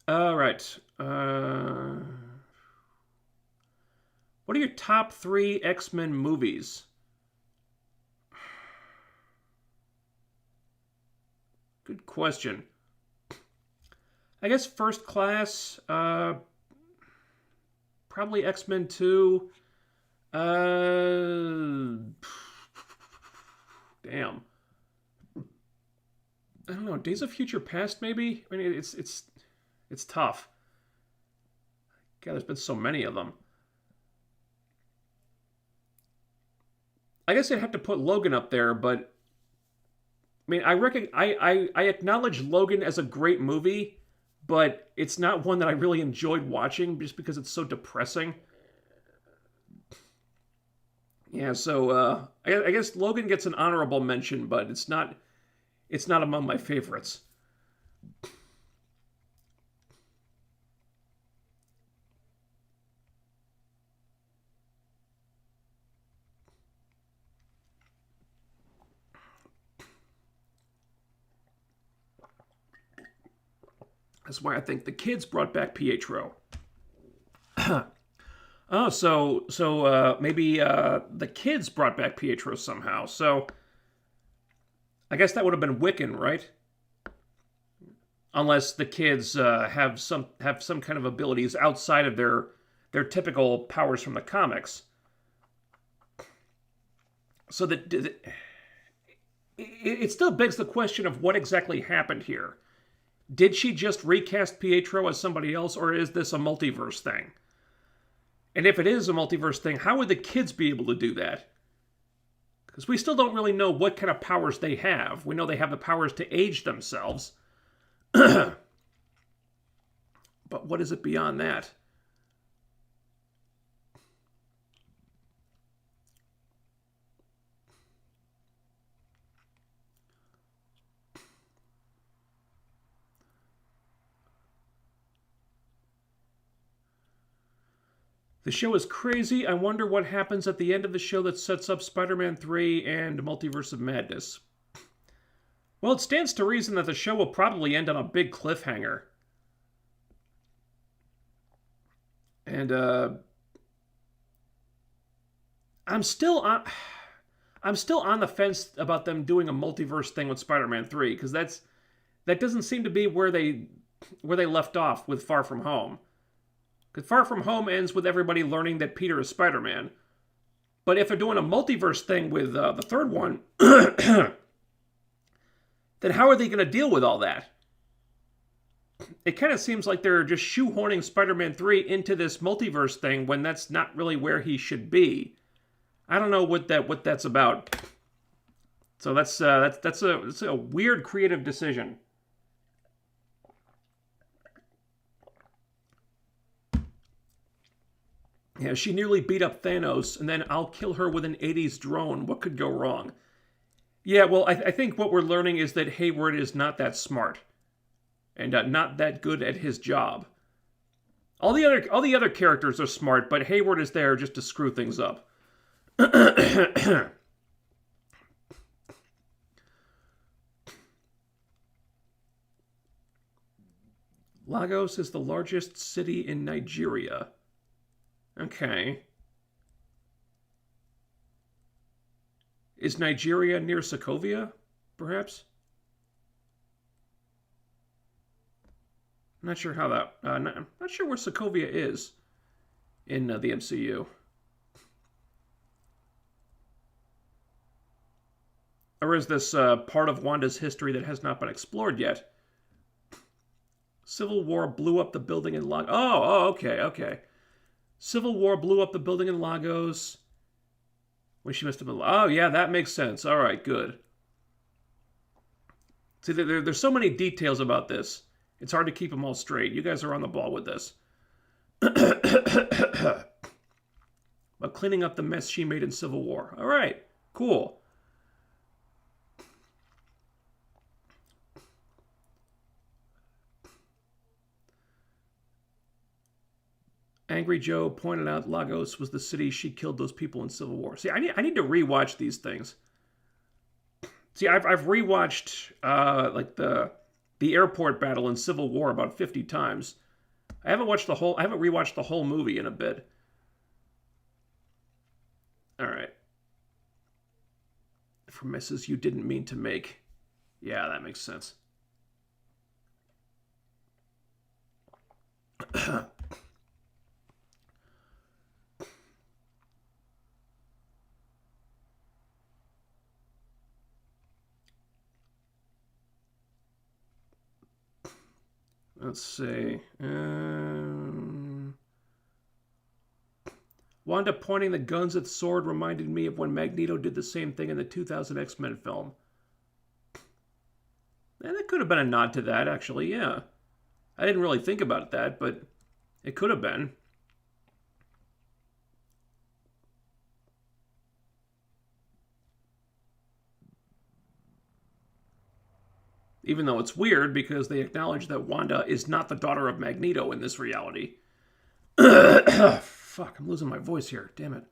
All right. What are your top 3 X-Men movies? Good question. I guess First Class... probably X-Men 2. Damn. I don't know. Days of Future Past, maybe? I mean, it's tough. God, there's been so many of them. I guess I'd have to put Logan up there, but... I mean, I acknowledge Logan as a great movie, but it's not one that I really enjoyed watching just because it's so depressing. Yeah, so I guess Logan gets an honorable mention, but it's not among my favorites. That's why I think the kids brought back Pietro. Oh, so maybe the kids brought back Pietro somehow. So I guess that would have been Wiccan, right? Unless the kids have some kind of abilities outside of their typical powers from the comics. So that it still begs the question of what exactly happened here. Did she just recast Pietro as somebody else, or is this a multiverse thing? And if it is a multiverse thing, how would the kids be able to do that? Because we still don't really know what kind of powers they have. We know they have the powers to age themselves. But what is it beyond that? The show is crazy. I wonder what happens at the end of the show that sets up Spider-Man 3 and Multiverse of Madness. Well, it stands to reason that the show will probably end on a big cliffhanger. And I'm still on the fence about them doing a multiverse thing with Spider-Man 3 because that doesn't seem to be where they left off with Far From Home. Because Far From Home ends with everybody learning that Peter is Spider-Man. But if they're doing a multiverse thing with the third one, then how are they going to deal with all that? It kind of seems like they're just shoehorning Spider-Man 3 into this multiverse thing when that's not really where he should be. I don't know what that's about. So that's a weird creative decision. Yeah, she nearly beat up Thanos, and then I'll kill her with an 80s drone. What could go wrong? Yeah, well, I think what we're learning is that Hayward is not that smart and not that good at his job. All the other characters are smart, but Hayward is there just to screw things up. Lagos is the largest city in Nigeria. Okay. Is Nigeria near Sokovia, perhaps? I'm not sure how that... not sure where Sokovia is in the MCU. Or is this part of Wanda's history that has not been explored yet? Civil War blew up the building in Lagos. Oh, okay. Civil War blew up the building in Lagos. When she must have been... Oh, yeah, that makes sense. All right, good. See, there's so many details about this. It's hard to keep them all straight. You guys are on the ball with this. About cleaning up the mess she made in Civil War. All right, cool. Angry Joe pointed out Lagos was the city she killed those people in Civil War. See, I need to rewatch these things. See, I've rewatched like the airport battle in Civil War about 50 times. I haven't rewatched the whole movie in a bit. All right. For messes you didn't mean to make. Yeah, that makes sense. Let's see. Wanda pointing the guns at Sword reminded me of when Magneto did the same thing in the 2000 X-Men film. And that could have been a nod to that, actually, yeah. I didn't really think about that, but it could have been. Even though it's weird because they acknowledge that Wanda is not the daughter of Magneto in this reality. Fuck, I'm losing my voice here. Damn it.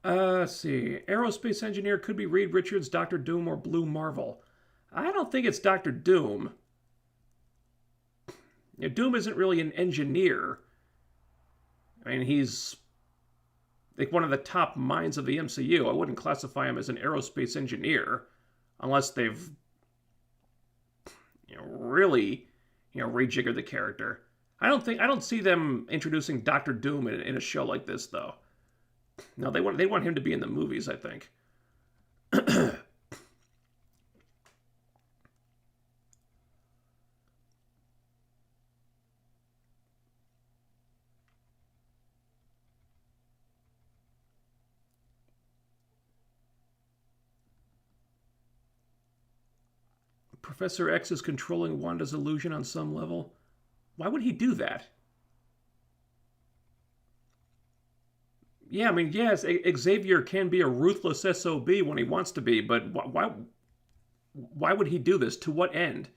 Let's see. Aerospace engineer could be Reed Richards, Dr. Doom, or Blue Marvel. I don't think it's Dr. Doom. Doom isn't really an engineer. I mean, he's like one of the top minds of the MCU. I wouldn't classify him as an aerospace engineer. Unless they've, really, rejiggered the character. I don't see them introducing Dr. Doom in a show like this, though. No, they want him to be in the movies, I think. Professor X is controlling Wanda's illusion on some level. Why would he do that? Yeah, I mean, yes, Xavier can be a ruthless SOB when he wants to be, but why would he do this? To what end?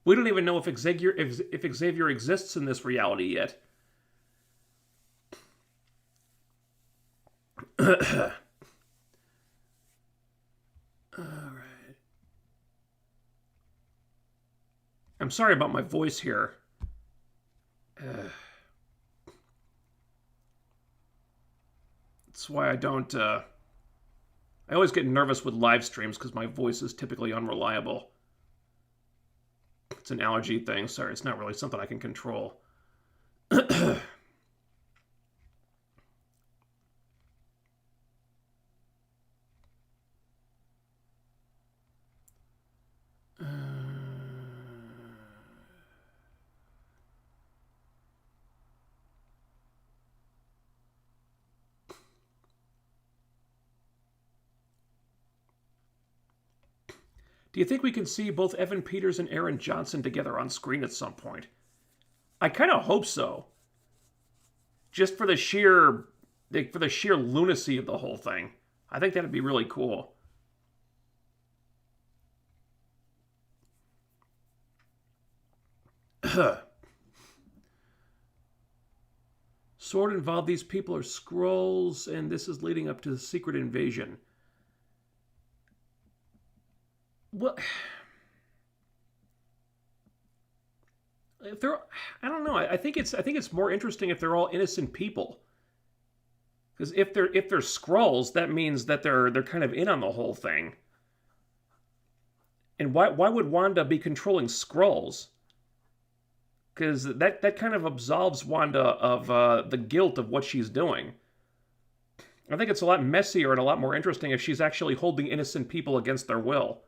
We don't even know if Xavier exists in this reality yet. I'm sorry about my voice here. That's why I don't... I always get nervous with live streams because my voice is typically unreliable. It's an allergy thing. Sorry, it's not really something I can control. Do you think we can see both Evan Peters and Aaron Johnson together on screen at some point? I kind of hope so. Just for the sheer lunacy of the whole thing. I think that'd be really cool. Sword involved these people are Skrulls, and this is leading up to the secret invasion. Well, if they're, I don't know. I think it's more interesting if they're all innocent people. Because if they're Skrulls, that means that they're kind of in on the whole thing. And why would Wanda be controlling Skrulls? Because that kind of absolves Wanda of the guilt of what she's doing. I think it's a lot messier and a lot more interesting if she's actually holding innocent people against their will.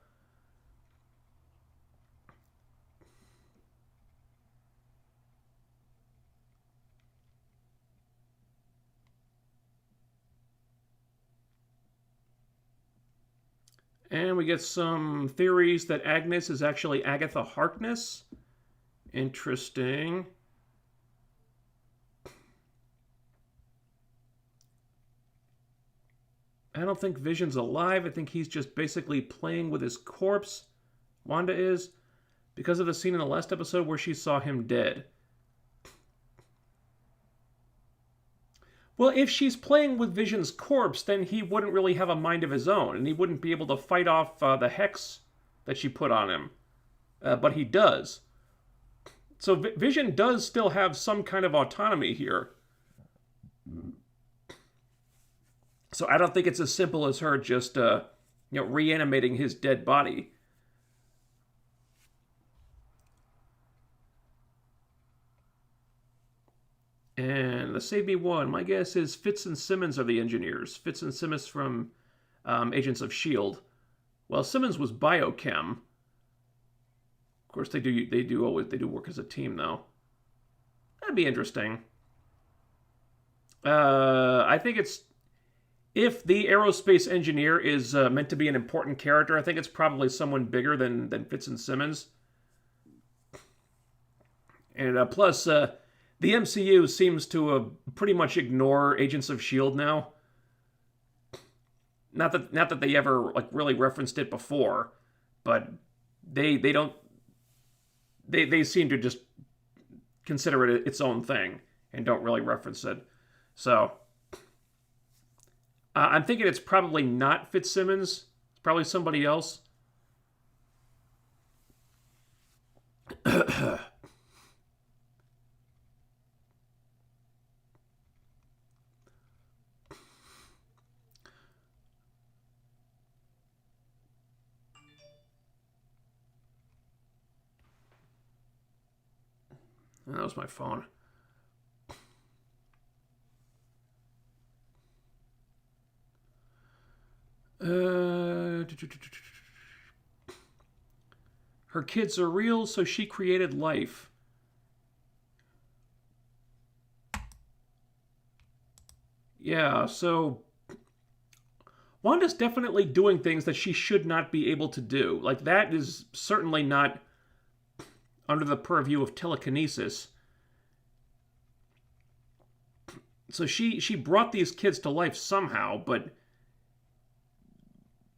And we get some theories that Agnes is actually Agatha Harkness. Interesting. I don't think Vision's alive. I think he's just basically playing with his corpse. Wanda is. Because of the scene in the last episode where she saw him dead. Well, if she's playing with Vision's corpse, then he wouldn't really have a mind of his own, and he wouldn't be able to fight off the hex that she put on him. But he does. So Vision does still have some kind of autonomy here. So I don't think it's as simple as her just, reanimating his dead body. And the Save Me One, my guess is Fitz and Simmons are the engineers. Fitz and Simmons from Agents of S.H.I.E.L.D. Well, Simmons was biochem. Of course, they do work as a team, though. That'd be interesting. I think it's... If the aerospace engineer is meant to be an important character, I think it's probably someone bigger than Fitz and Simmons. And plus, the MCU seems to pretty much ignore Agents of S.H.I.E.L.D. now. Not that they ever really referenced it before, but they don't. They seem to just consider it its own thing and don't really reference it. So I'm thinking it's probably not Fitzsimmons. It's probably somebody else. That was my phone. Her kids are real, so she created life. Yeah, so Wanda's definitely doing things that she should not be able to do. Like, that is certainly not under the purview of telekinesis. So she brought these kids to life somehow, but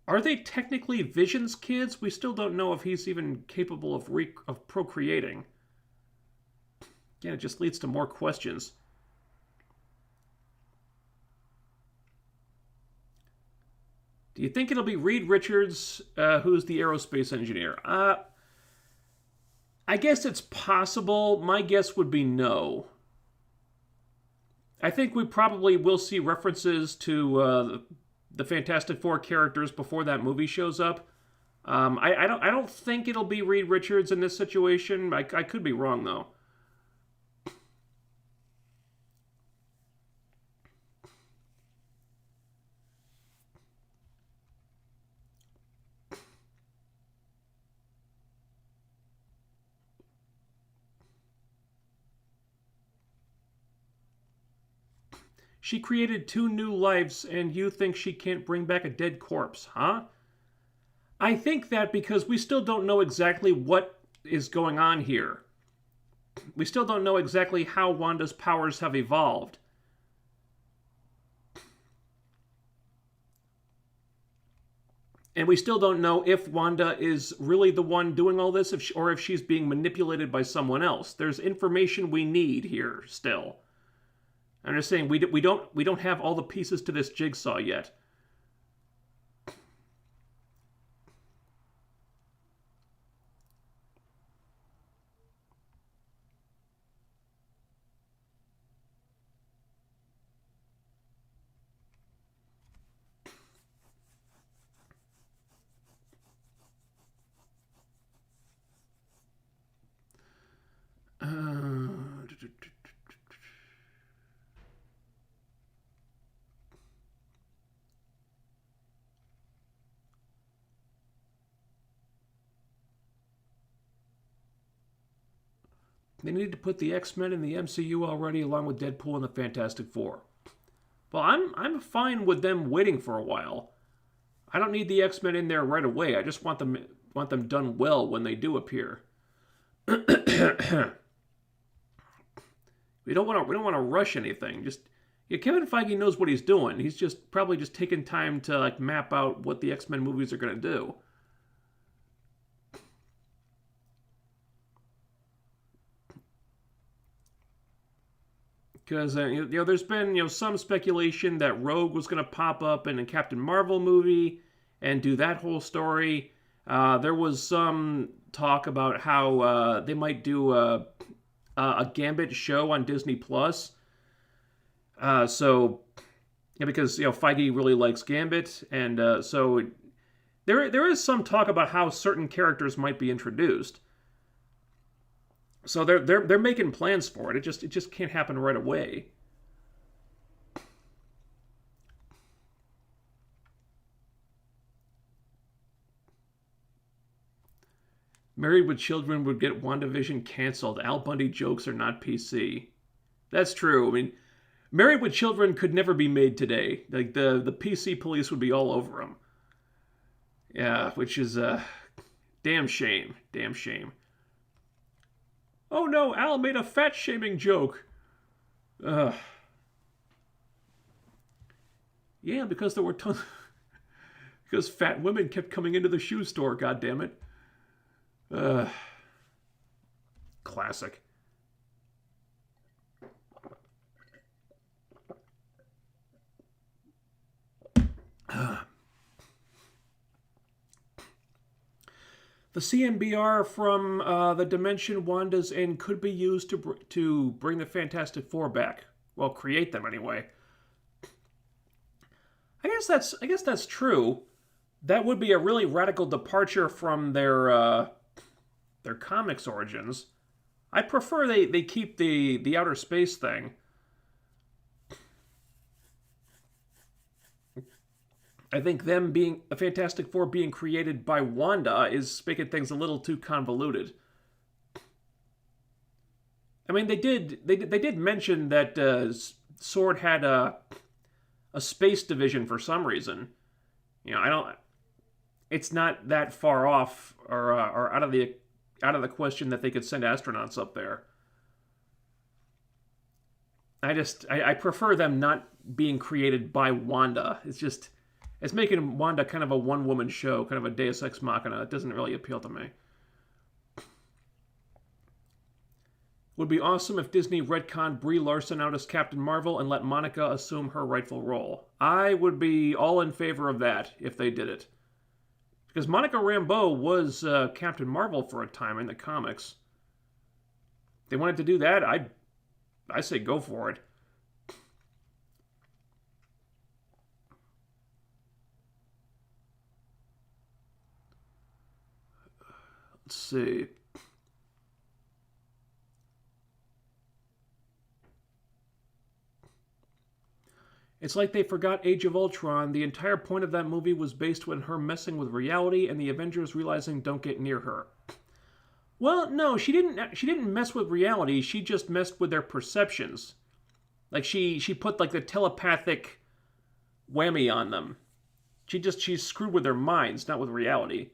are they technically Vision's kids? We still don't know if he's even capable of procreating. Again, it just leads to more questions. Do you think it'll be Reed Richards, who's the aerospace engineer? I guess it's possible. My guess would be no. I think we probably will see references to the Fantastic Four characters before that movie shows up. I don't think it'll be Reed Richards in this situation. I could be wrong, though. She created 2 new lives, and you think she can't bring back a dead corpse, huh? I think that because we still don't know exactly what is going on here. We still don't know exactly how Wanda's powers have evolved. And we still don't know if Wanda is really the one doing all this, or if she's being manipulated by someone else. There's information we need here still. I'm just saying we don't have all the pieces to this jigsaw yet. They needed to put the X-Men in the MCU already, along with Deadpool and the Fantastic Four. Well, I'm fine with them waiting for a while. I don't need the X-Men in there right away. I just want them done well when they do appear. we don't want to rush anything. Kevin Feige knows what he's doing. He's probably just taking time to map out what the X-Men movies are going to do. Because there's been some speculation that Rogue was going to pop up in a Captain Marvel movie and do that whole story. There was some talk about how they might do a Gambit show on Disney Plus. Because Feige really likes Gambit, and so there is some talk about how certain characters might be introduced. So they're making plans for it. It just can't happen right away. Married with Children would get WandaVision canceled. Al Bundy jokes are not PC. That's true. I mean, Married with Children could never be made today. Like the PC police would be all over him. Yeah, which is a damn shame. Damn shame. Oh no, Al made a fat-shaming joke. Yeah, because there were tons... because fat women kept coming into the shoe store, goddammit. Classic. The CMBR from the dimension Wanda's in could be used to bring the Fantastic Four back. Well, create them anyway. I guess that's true. That would be a really radical departure from their comics origins. I prefer they keep the outer space thing. I think them being a Fantastic Four being created by Wanda is making things a little too convoluted. I mean, they did mention that Sword had a space division for some reason. It's not that far off or out of the question that they could send astronauts up there. I prefer them not being created by Wanda. It's making Wanda kind of a one-woman show, kind of a Deus Ex Machina. It doesn't really appeal to me. Would be awesome if Disney retconned Brie Larson out as Captain Marvel and let Monica assume her rightful role. I would be all in favor of that if they did it. Because Monica Rambeau was Captain Marvel for a time in the comics. If they wanted to do that, I say go for it. Let's see. It's like they forgot Age of Ultron. The entire point of that movie was based on her messing with reality and the Avengers realizing don't get near her. Well, no, she didn't mess with reality. She just messed with their perceptions. Like she put the telepathic whammy on them. She screwed with their minds, not with reality.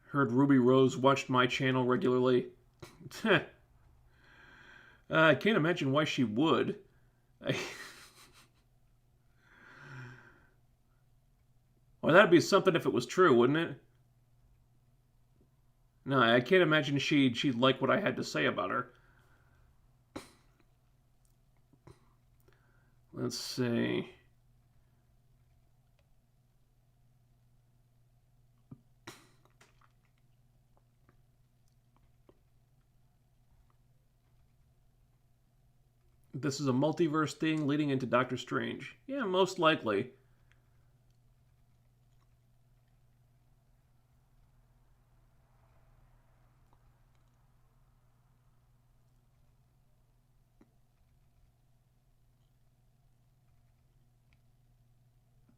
Heard Ruby Rose watched my channel regularly. I can't imagine why she would. Well, that'd be something if it was true, wouldn't it? No, I can't imagine she'd like what I had to say about her. Let's see. This is a multiverse thing leading into Doctor Strange. Yeah, most likely.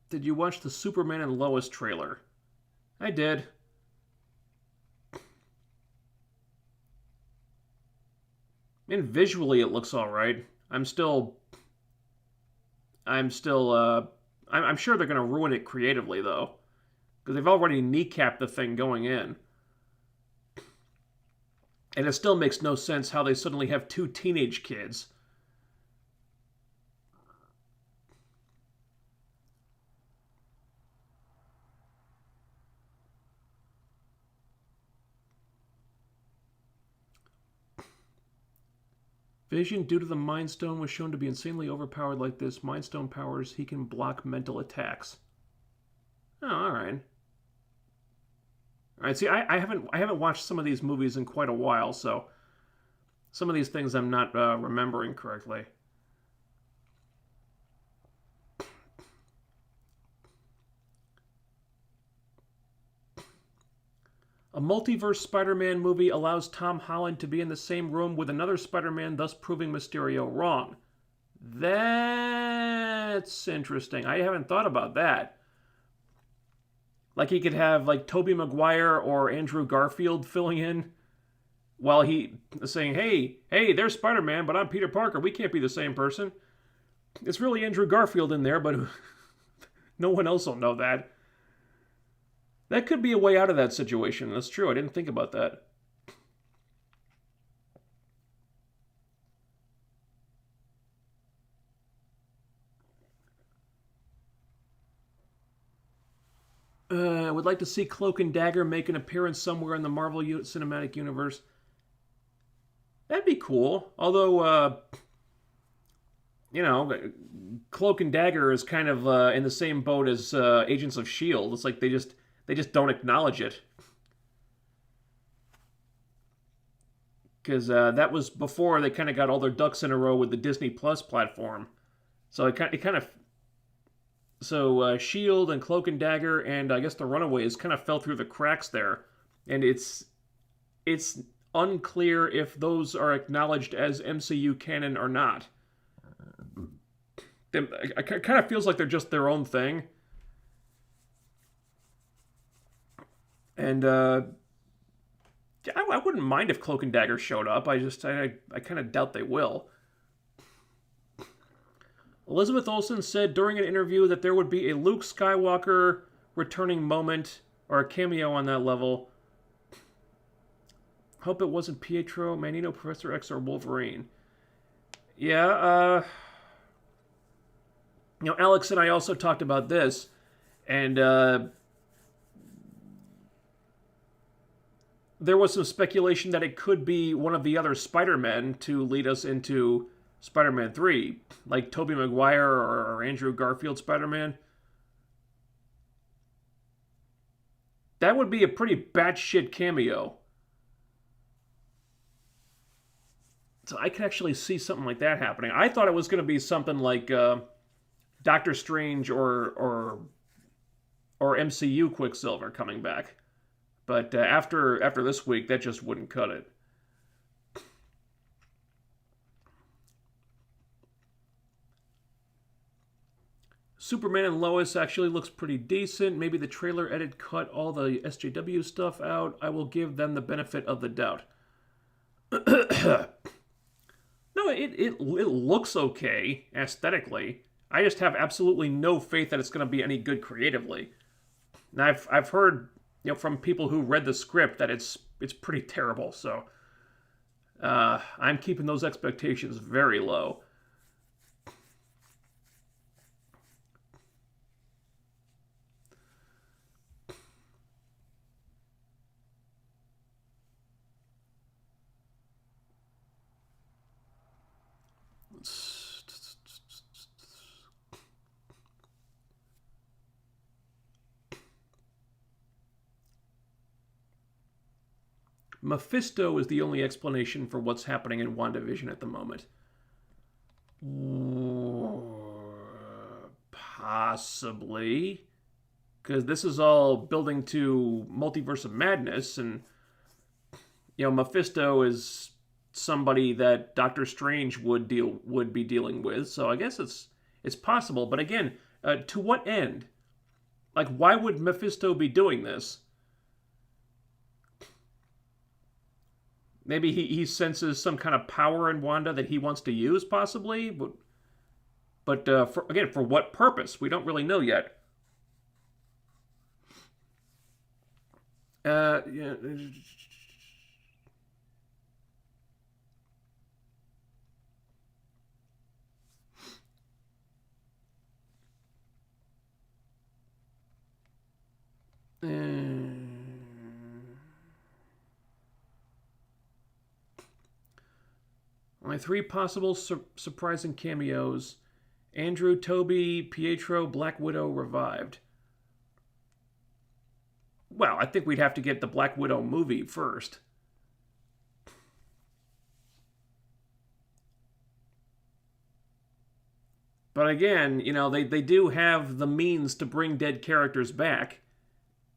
Did you watch the Superman and Lois trailer? I did. And visually it looks alright. I'm sure they're going to ruin it creatively, though. Because they've already kneecapped the thing going in. And it still makes no sense how they suddenly have 2 teenage kids. Vision, due to the Mind Stone, was shown to be insanely overpowered like this. Mind Stone powers, he can block mental attacks. Oh, alright. Alright, see, I haven't watched some of these movies in quite a while, so some of these things I'm not remembering correctly. A multiverse Spider-Man movie allows Tom Holland to be in the same room with another Spider-Man, thus proving Mysterio wrong. That's interesting. I haven't thought about that. Like he could have like Tobey Maguire or Andrew Garfield filling in while he saying, hey, there's Spider-Man, but I'm Peter Parker. We can't be the same person. It's really Andrew Garfield in there, but no one else will know that. That could be a way out of that situation. That's true. I didn't think about that. I would like to see Cloak and Dagger make an appearance somewhere in the Marvel Cinematic Universe. That'd be cool. Although, Cloak and Dagger is kind of in the same boat as Agents of S.H.I.E.L.D. It's like they just don't acknowledge it. Because that was before they kind of got all their ducks in a row with the Disney Plus platform. So S.H.I.E.L.D. and Cloak and Dagger and I guess the Runaways kind of fell through the cracks there. And it's unclear if those are acknowledged as MCU canon or not. It kind of feels like they're just their own thing. And I wouldn't mind if Cloak and Dagger showed up. I kind of doubt they will. Elizabeth Olsen said during an interview that there would be a Luke Skywalker returning moment or a cameo on that level. Hope it wasn't Pietro, Magneto, Professor X, or Wolverine. Yeah, Alex and I also talked about this, and there was some speculation that it could be one of the other Spider-Men to lead us into Spider-Man 3, like Tobey Maguire or Andrew Garfield Spider-Man. That would be a pretty batshit cameo. So I could actually see something like that happening. I thought it was going to be something like Doctor Strange or MCU Quicksilver coming back. But after this week, that just wouldn't cut it. Superman and Lois actually looks pretty decent. Maybe the trailer edit cut all the SJW stuff out. I will give them the benefit of the doubt. No, it looks okay aesthetically. I just have absolutely no faith that it's going to be any good creatively. And I've heard, from people who read the script that it's pretty terrible. So I'm keeping those expectations very low. Mephisto is the only explanation for what's happening in WandaVision at the moment. Possibly. Because this is all building to Multiverse of Madness, and, Mephisto is somebody that Doctor Strange would be dealing with, so I guess it's possible. But again, to what end? Like, why would Mephisto be doing this? Maybe he senses some kind of power in Wanda that he wants to use, possibly. But for what purpose? We don't really know yet. Yeah. Only 3 possible surprising cameos. Andrew, Toby, Pietro, Black Widow revived. Well, I think we'd have to get the Black Widow movie first. But again, they do have the means to bring dead characters back.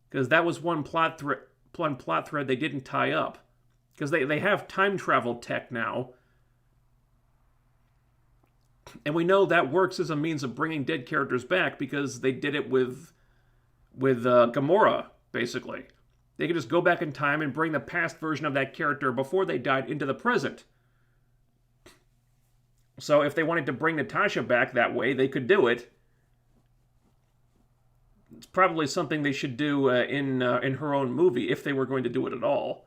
Because that was one plot thread they didn't tie up. Because they have time travel tech now. And we know that works as a means of bringing dead characters back because they did it with Gamora, basically. They could just go back in time and bring the past version of that character before they died into the present. So if they wanted to bring Natasha back that way, they could do it. It's probably something they should do in her own movie, if they were going to do it at all.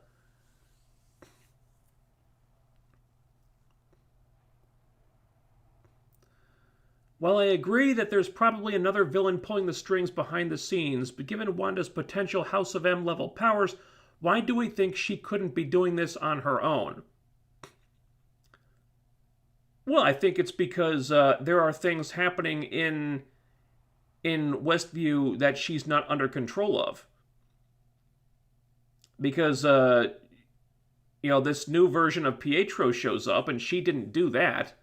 While I agree that there's probably another villain pulling the strings behind the scenes, but given Wanda's potential House of M level powers, why do we think she couldn't be doing this on her own? Well, I think it's because there are things happening in Westview that she's not under control of. Because, this new version of Pietro shows up, and she didn't do that.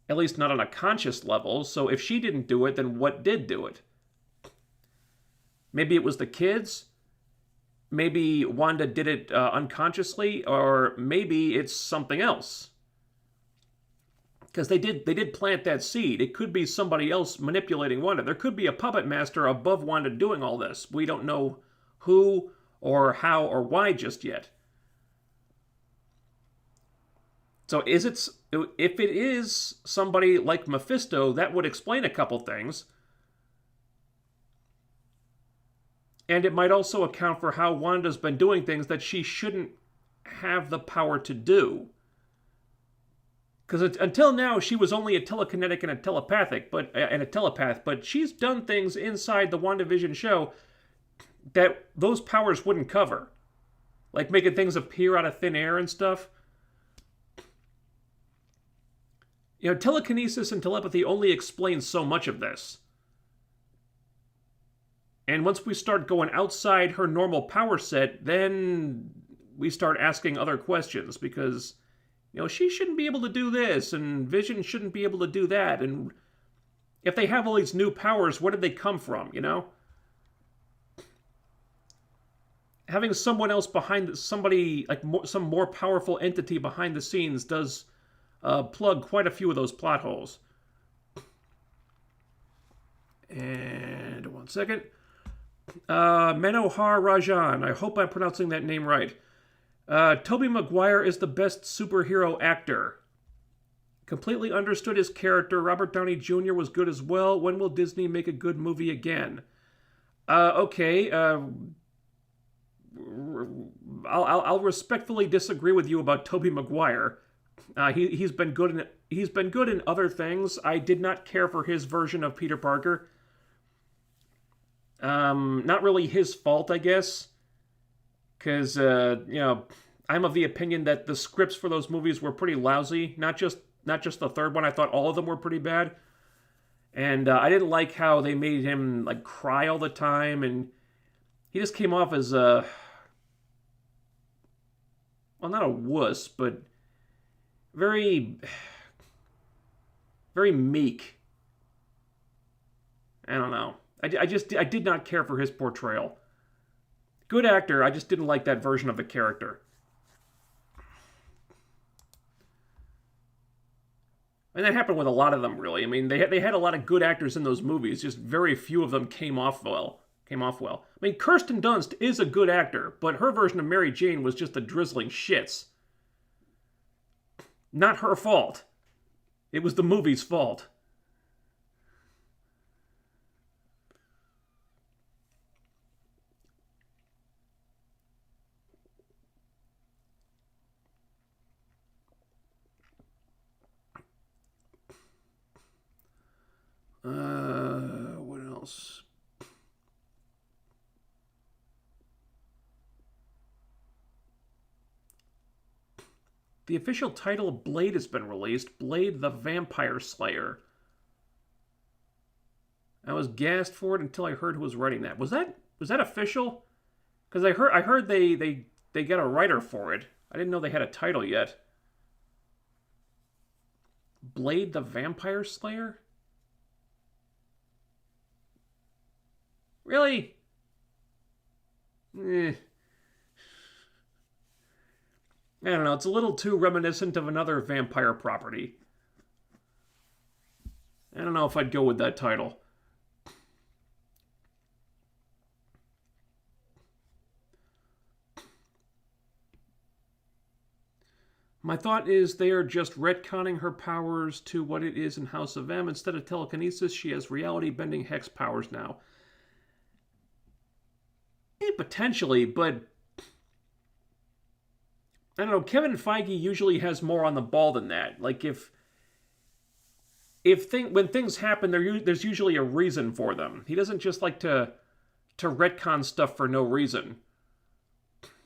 At least not on a conscious level, so if she didn't do it, then what did do it? Maybe it was the kids? Maybe Wanda did it unconsciously, or maybe it's something else. Because they did plant that seed. It could be somebody else manipulating Wanda. There could be a puppet master above Wanda doing all this. We don't know who or how or why just yet. So if it is somebody like Mephisto, that would explain a couple things. And it might also account for how Wanda's been doing things that she shouldn't have the power to do. Because until now, she was only a telekinetic and a telepath, but she's done things inside the WandaVision show that those powers wouldn't cover. Like making things appear out of thin air and stuff. Telekinesis and telepathy only explain so much of this. And once we start going outside her normal power set, then we start asking other questions, because, she shouldn't be able to do this, and Vision shouldn't be able to do that, and if they have all these new powers, where did they come from, Having someone else behind, somebody, like some more powerful entity behind the scenes does plug quite a few of those plot holes. And 1 second. Manohar Rajan. I hope I'm pronouncing that name right. Tobey Maguire is the best superhero actor. Completely understood his character. Robert Downey Jr. was good as well. When will Disney make a good movie again? Okay. I'll respectfully disagree with you about Tobey Maguire. He's been good in other things. I did not care for his version of Peter Parker. Not really his fault, I guess, because I'm of the opinion that the scripts for those movies were pretty lousy. Not just the third one. I thought all of them were pretty bad, and I didn't like how they made him like cry all the time, and he just came off as well, not a wuss, but very, very meek. I don't know. I did not care for his portrayal. Good actor, I just didn't like that version of the character. And that happened with a lot of them, really. I mean, they had a lot of good actors in those movies, just very few of them came off well. I mean, Kirsten Dunst is a good actor, but her version of Mary Jane was just a drizzling shits. Not her fault. It was the movie's fault. What else? The official title of Blade has been released. Blade the Vampire Slayer. I was gassed for it until I heard who was writing that. Was that official? Because I heard they got a writer for it. I didn't know they had a title yet. Blade the Vampire Slayer? Really? I don't know. It's a little too reminiscent of another vampire property. I don't know if I'd go with that title. My thought is they are just retconning her powers to what it is in House of M. Instead of telekinesis, she has reality-bending hex powers now. Potentially, but I don't know. Kevin Feige usually has more on the ball than that. Like when things happen, there's usually a reason for them. He doesn't just like to retcon stuff for no reason.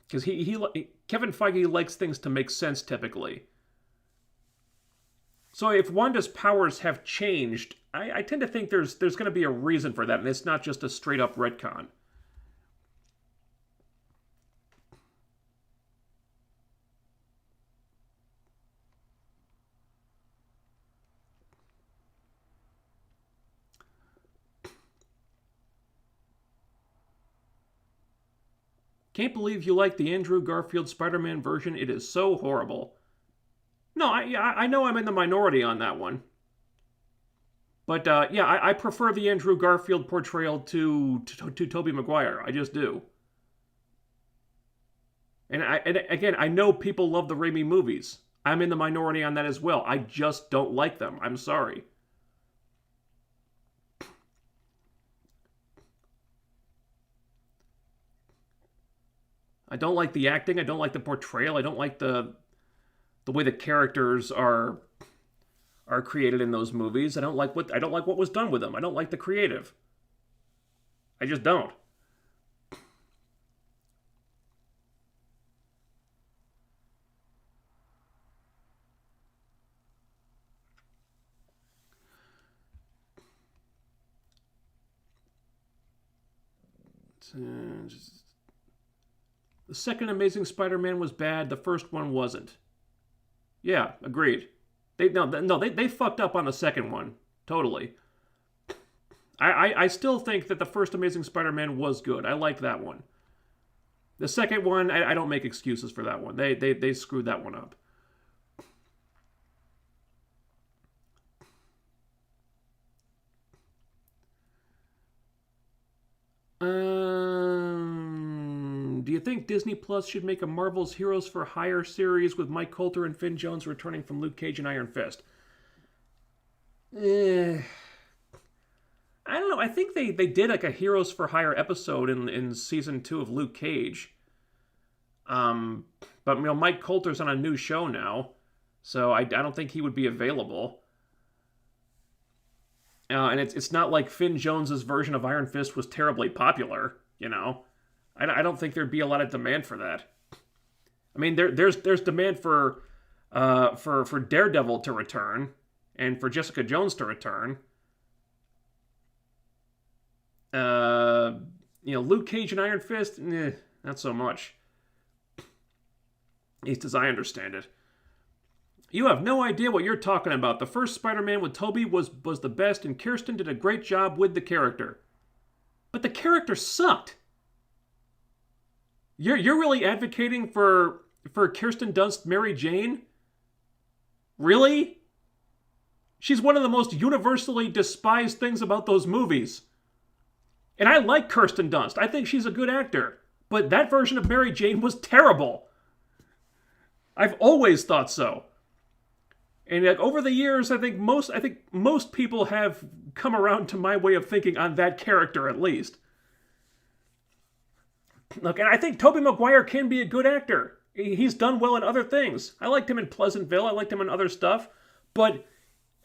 Because Kevin Feige likes things to make sense typically. So if Wanda's powers have changed, I tend to think there's going to be a reason for that, and it's not just a straight up retcon. Can't believe you like the Andrew Garfield Spider-Man version. It is so horrible. No, I know I'm in the minority on that one. But I prefer the Andrew Garfield portrayal to Tobey Maguire. I just do. And again, I know people love the Raimi movies. I'm in the minority on that as well. I just don't like them. I'm sorry. I don't like the acting. I don't like the portrayal. I don't like the way the characters are created in those movies. I don't like what was done with them. I don't like the creative. I just don't. The second Amazing Spider-Man was bad. The first one wasn't. Yeah, agreed. They fucked up on the second one. Totally. I still think that the first Amazing Spider-Man was good. I liked that one. The second one, I don't make excuses for that one. They screwed that one up. Do you think Disney Plus should make a Marvel's Heroes for Hire series with Mike Coulter and Finn Jones returning from Luke Cage and Iron Fist? I don't know. I think they did like a Heroes for Hire episode in season 2 of Luke Cage. But Mike Coulter's on a new show now, so I don't think he would be available. And it's not like Finn Jones's version of Iron Fist was terribly popular. I don't think there'd be a lot of demand for that. I mean, there's demand for Daredevil to return and for Jessica Jones to return. Luke Cage and Iron Fist, not so much. At least as I understand it. You have no idea what you're talking about. The first Spider-Man with Tobey was the best, and Kirsten did a great job with the character. But the character sucked. You're really advocating for Kirsten Dunst Mary Jane? Really? She's one of the most universally despised things about those movies. And I like Kirsten Dunst. I think she's a good actor. But that version of Mary Jane was terrible. I've always thought so. And over the years, I think most people have come around to my way of thinking on that character, at least. Look, and I think Tobey Maguire can be a good actor. He's done well in other things. I liked him in Pleasantville. I liked him in other stuff. But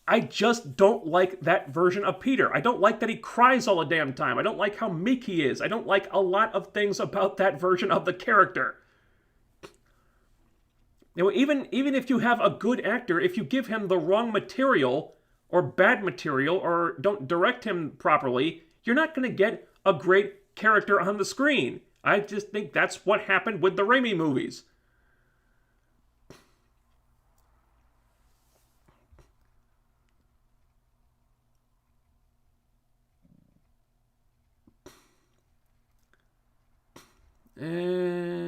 I just don't like that version of Peter. I don't like that he cries all the damn time. I don't like how meek he is. I don't like a lot of things about that version of the character. Even if you have a good actor, if you give him the wrong material or bad material or don't direct him properly, you're not going to get a great character on the screen. I just think that's what happened with the Raimi movies. And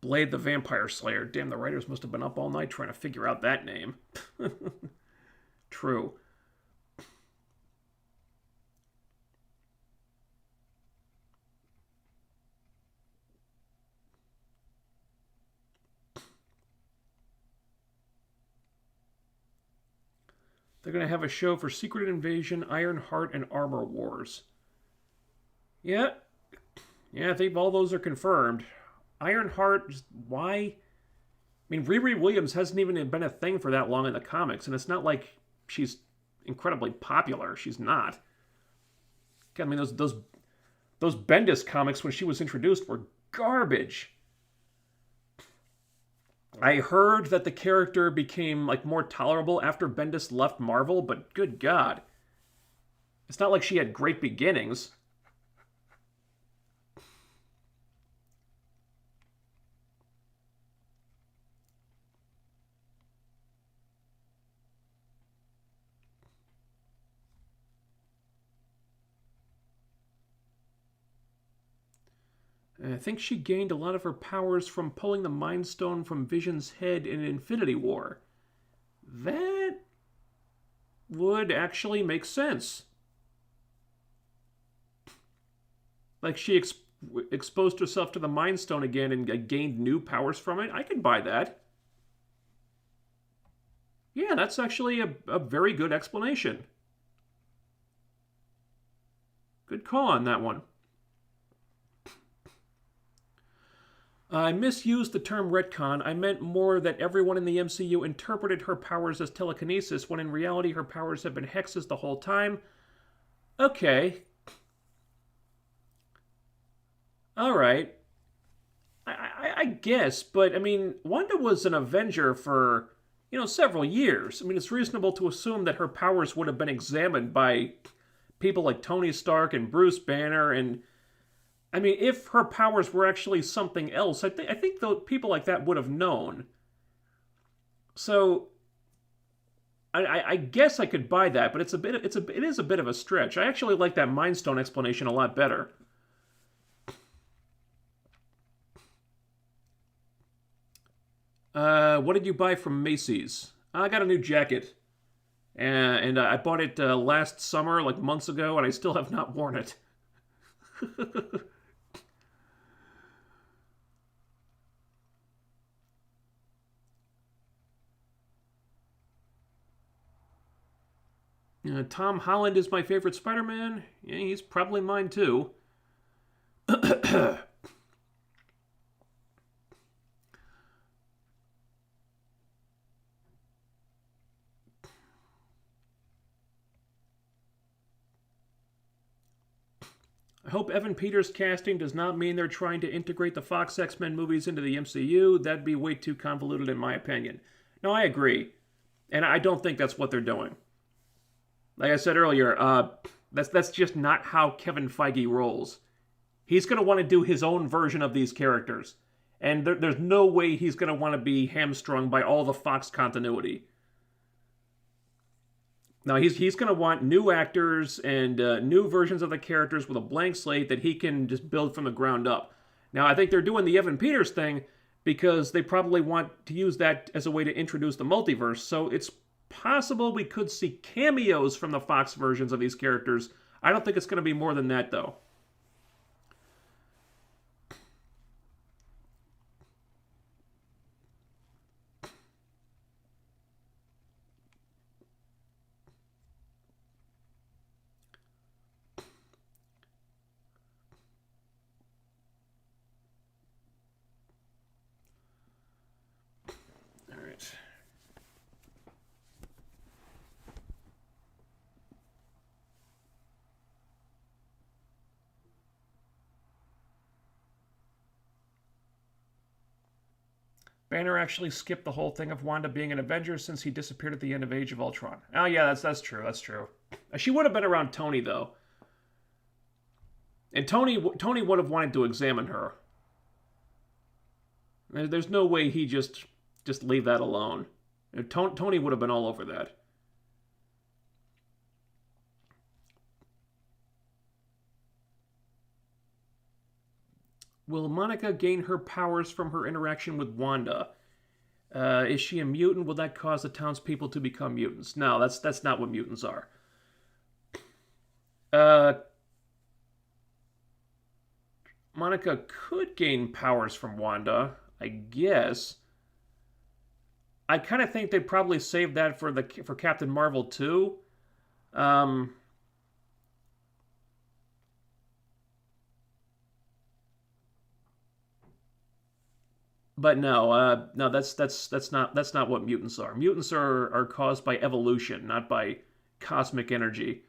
Blade the Vampire Slayer. Damn, the writers must have been up all night trying to figure out that name. True. They're going to have a show for Secret Invasion, Ironheart, and Armor Wars. Yeah, I think all those are confirmed. Ironheart, just why? I mean, Riri Williams hasn't even been a thing for that long in the comics, and it's not like she's incredibly popular. She's not. I mean, those Bendis comics when she was introduced were garbage. I heard that the character became more tolerable after Bendis left Marvel, but good God. It's not like she had great beginnings. I think she gained a lot of her powers from pulling the Mind Stone from Vision's head in Infinity War. That would actually make sense. She exposed herself to the Mind Stone again and gained new powers from it. I could buy that. Yeah, that's actually a very good explanation. Good call on that one. I misused the term retcon. I meant more that everyone in the MCU interpreted her powers as telekinesis, when in reality her powers have been hexes the whole time. Okay. Alright. I guess, but, I mean, Wanda was an Avenger for, several years. I mean, it's reasonable to assume that her powers would have been examined by people like Tony Stark and Bruce Banner and... I mean, if her powers were actually something else, I think people like that would have known. So, I guess I could buy that, but it is a bit of a stretch. I actually like that Mind Stone explanation a lot better. What did you buy from Macy's? I got a new jacket. and I bought it last summer, like months ago, and I still have not worn it. Tom Holland is my favorite Spider-Man. Yeah, he's probably mine too. I hope Evan Peters' casting does not mean they're trying to integrate the Fox X-Men movies into the MCU. That'd be way too convoluted in my opinion. No, I agree. And I don't think that's what they're doing. Like I said earlier, that's just not how Kevin Feige rolls. He's going to want to do his own version of these characters. And there's no way he's going to want to be hamstrung by all the Fox continuity. Now, he's going to want new actors and new versions of the characters with a blank slate that he can just build from the ground up. Now, I think they're doing the Evan Peters thing because they probably want to use that as a way to introduce the multiverse. So it's possible we could see cameos from the Fox versions of these characters. I don't think it's going to be more than that, though. All right. Banner actually skipped the whole thing of Wanda being an Avenger since he disappeared at the end of Age of Ultron. Oh yeah, that's true. That's true. She would have been around Tony though, and Tony would have wanted to examine her. There's no way he just leave that alone. Tony would have been all over that. Will Monica gain her powers from her interaction with Wanda? Is she a mutant? Will that cause the townspeople to become mutants? No, that's not what mutants are. Monica could gain powers from Wanda, I guess. I kind of think they'd probably save that for Captain Marvel too. But no, that's not what mutants are. Mutants are caused by evolution, not by cosmic energy.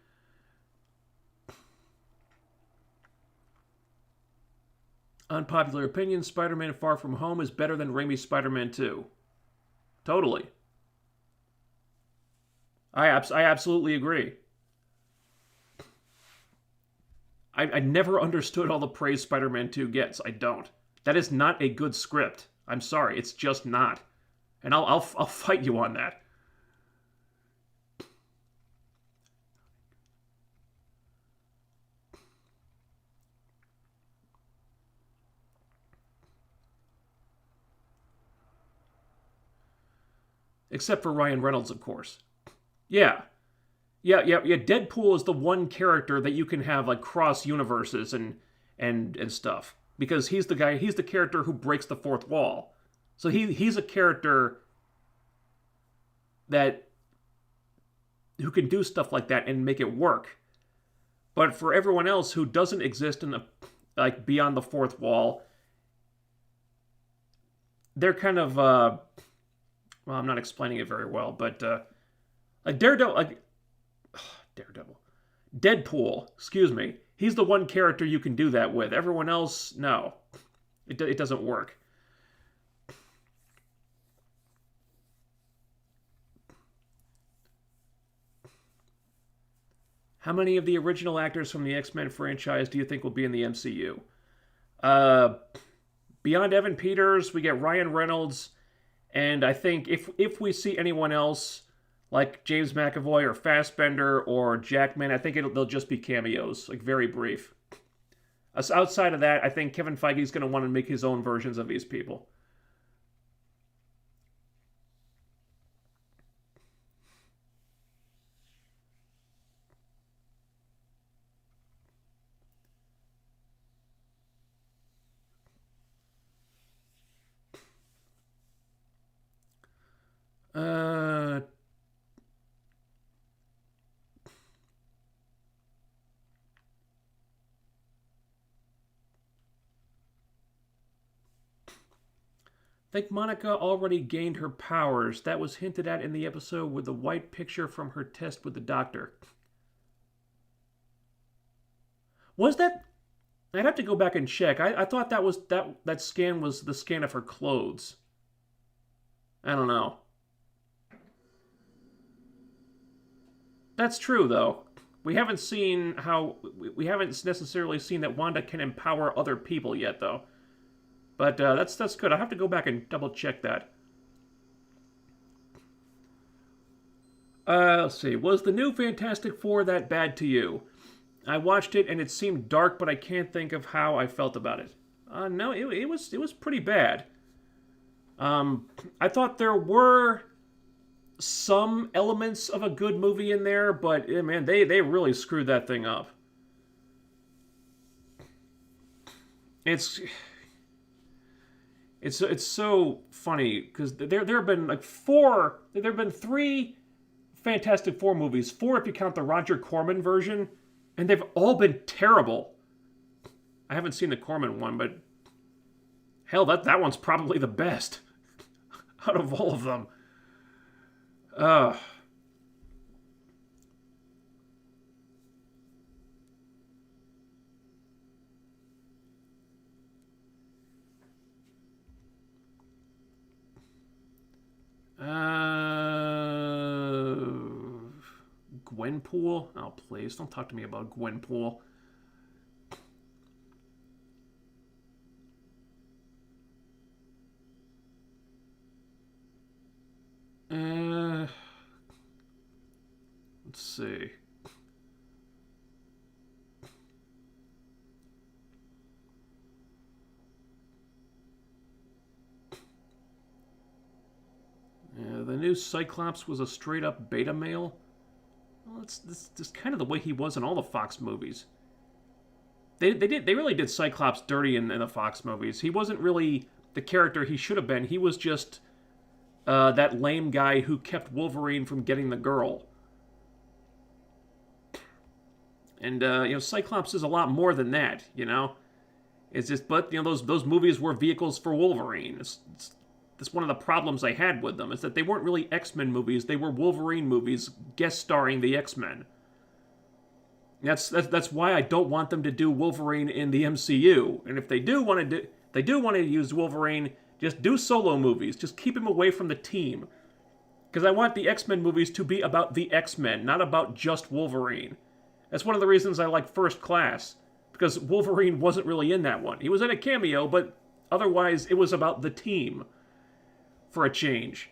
Unpopular opinion: Spider-Man Far From Home is better than Raimi's Spider-Man 2. Totally. I absolutely agree. I never understood all the praise Spider-Man 2 gets. I don't. That is not a good script. I'm sorry, it's just not. And I'll fight you on that. Except for Ryan Reynolds, of course. Yeah. Yeah. Deadpool is the one character that you can have like cross universes and stuff. Because he's the character who breaks the fourth wall. So he's a character who can do stuff like that and make it work. But for everyone else who doesn't exist in beyond the fourth wall, they're kind of well, I'm not explaining it very well, but Deadpool, excuse me. He's the one character you can do that with. Everyone else, no. It doesn't work. How many of the original actors from the X-Men franchise do you think will be in the MCU? Beyond Evan Peters, we get Ryan Reynolds, and I think if we see anyone else like James McAvoy or Fassbender or Jackman, I think they'll just be cameos, like very brief. Outside of that, I think Kevin Feige's going to want to make his own versions of these people. Think Monica already gained her powers. That was hinted at in the episode with the white picture from her test with the doctor. Was that? I'd have to go back and check. I thought that scan was the scan of her clothes. I don't know. That's true, though. We haven't seen how... We haven't necessarily seen that Wanda can empower other people yet, though. But that's good. I'll have to go back and double-check that. Let's see. Was the new Fantastic Four that bad to you? I watched it, and it seemed dark, but I can't think of how I felt about it. No, it was pretty bad. I thought there were some elements of a good movie in there, but man, they really screwed that thing up. It's so funny because there have been like there have been 3 Fantastic Four movies, 4 if you count the Roger Corman version, and they've all been terrible. I haven't seen the Corman one, but hell, that one's probably the best out of all of them. Gwenpool? Oh, please, don't talk to me about Gwenpool. Let's see. The new Cyclops was a straight-up beta male. Well, that's kind of the way he was in all the Fox movies. They really did Cyclops dirty in the Fox movies. He wasn't really the character he should have been. He was just that lame guy who kept Wolverine from getting the girl. And Cyclops is a lot more than that. It's just, but those movies were vehicles for Wolverine. That's one of the problems I had with them, is that they weren't really X-Men movies. They were Wolverine movies guest starring the X-Men. That's why I don't want them to do Wolverine in the MCU. And if they do want to use Wolverine, just do solo movies. Just keep him away from the team. Because I want the X-Men movies to be about the X-Men, not about just Wolverine. That's one of the reasons I like First Class. Because Wolverine wasn't really in that one. He was in a cameo, but otherwise it was about the team. For a change.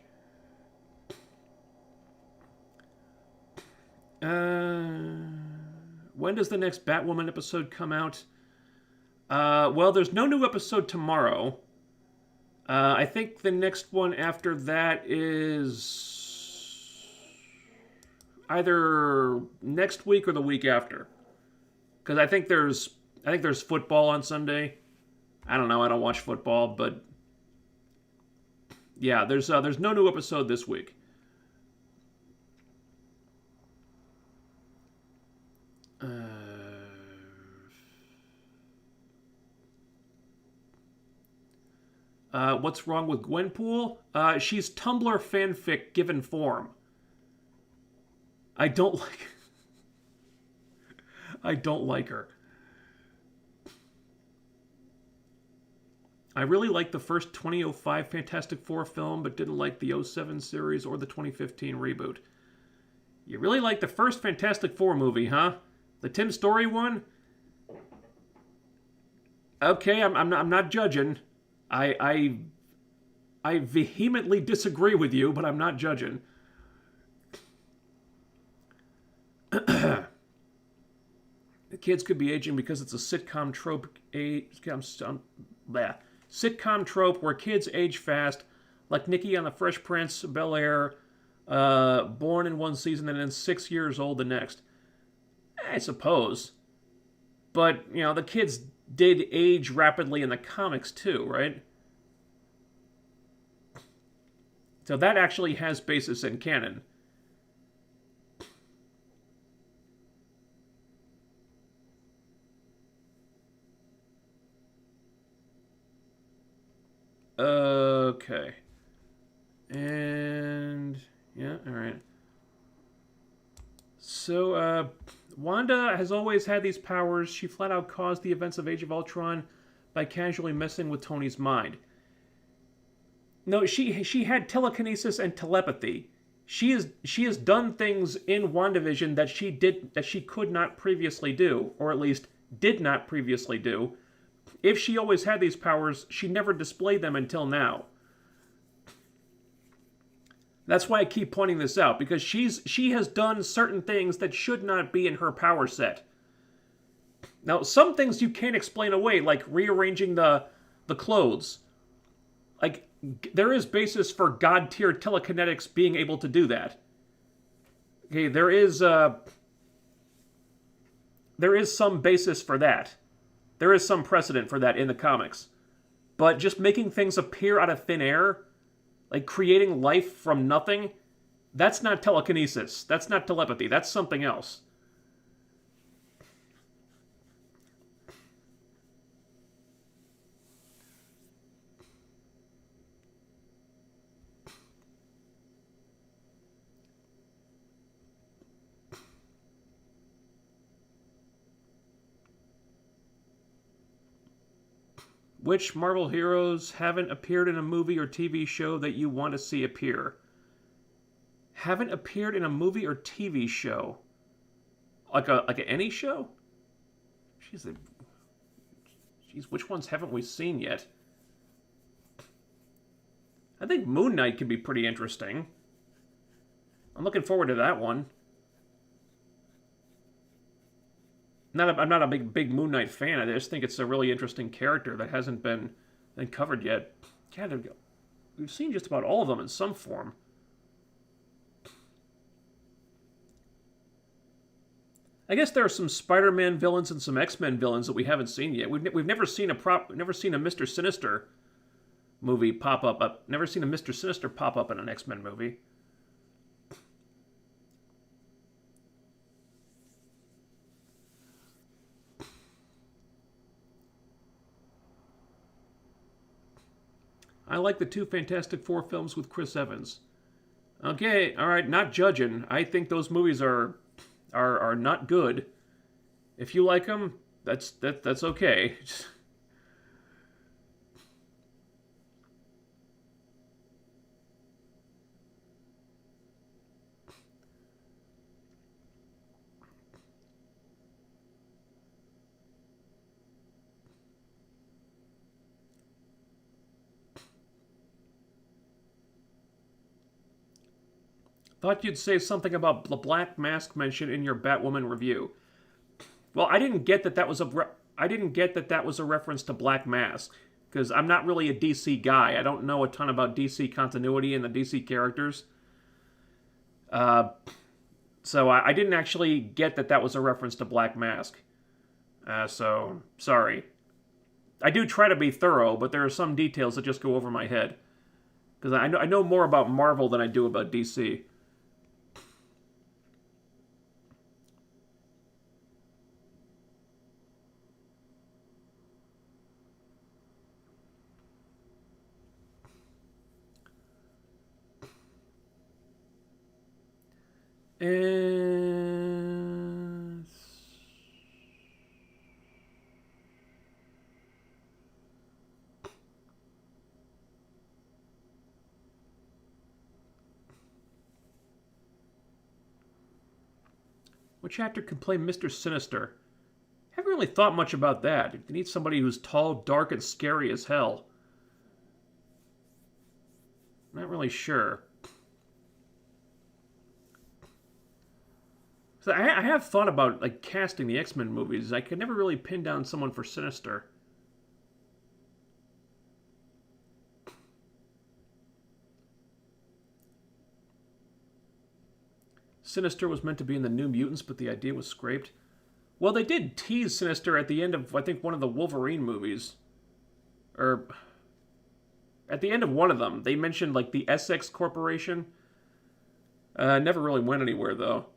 When does the next Batwoman episode come out? Well, there's no new episode tomorrow. I think the next one after that is either next week or the week after. Because I think there's football on Sunday. I don't know. I don't watch football, but yeah, there's no new episode this week. What's wrong with Gwenpool? She's Tumblr fanfic given form. I don't like her. I really liked the first 2005 Fantastic Four film, but didn't like the 07 series or the 2015 reboot. You really like the first Fantastic Four movie, huh? The Tim Story one? Okay, I'm not judging. I vehemently disagree with you, but I'm not judging. The kids could be aging because it's a sitcom trope. Sitcom trope where kids age fast, like Nikki on The Fresh Prince, Bel-Air, born in one season and then 6 years old the next. I suppose. But, the kids did age rapidly in the comics too, right? So that actually has basis in canon. Okay. And yeah, all right. So, Wanda has always had these powers. She flat out caused the events of Age of Ultron by casually messing with Tony's mind. No, she had telekinesis and telepathy. She has done things in WandaVision that she could not previously do, or at least did not previously do. If she always had these powers, she never displayed them until now. That's why I keep pointing this out, because she has done certain things that should not be in her power set. Now, some things you can't explain away, like rearranging the clothes. Like, there is basis for god-tier telekinetics being able to do that. Okay, there is some basis for that. There is some precedent for that in the comics. But just making things appear out of thin air, like creating life from nothing, that's not telekinesis. That's not telepathy. That's something else. Which Marvel heroes haven't appeared in a movie or TV show that you want to see appear? Haven't appeared in a movie or TV show? Like any show? Jeez, which ones haven't we seen yet? I think Moon Knight could be pretty interesting. I'm looking forward to that one. I'm not a big Moon Knight fan. I just think it's a really interesting character that hasn't been covered yet. God, we've seen just about all of them in some form. I guess there are some Spider-Man villains and some X-Men villains that we haven't seen yet. We've never seen a Mr. Sinister movie pop up. I've never seen a Mr. Sinister pop up in an X-Men movie. I like the two Fantastic Four films with Chris Evans. Okay, all right, not judging. I think those movies are not good. If you like them, that's okay. Thought you'd say something about the Black Mask mention in your Batwoman review. Well, I didn't get that that was a reference to Black Mask, because I'm not really a DC guy. I don't know a ton about DC continuity and the DC characters. So I didn't actually get that that was a reference to Black Mask. So, sorry. I do try to be thorough, but there are some details that just go over my head. Because I know more about Marvel than I do about DC. And which actor could play Mr. Sinister? Haven't really thought much about that. You need somebody who's tall, dark, and scary as hell. Not really sure. So I have thought about like casting the X-Men movies. I could never really pin down someone for Sinister. Sinister was meant to be in the New Mutants, but the idea was scraped. Well, they did tease Sinister at the end of, I think, one of the Wolverine movies. Or at the end of one of them. They mentioned, like, the Essex Corporation. Never really went anywhere, though.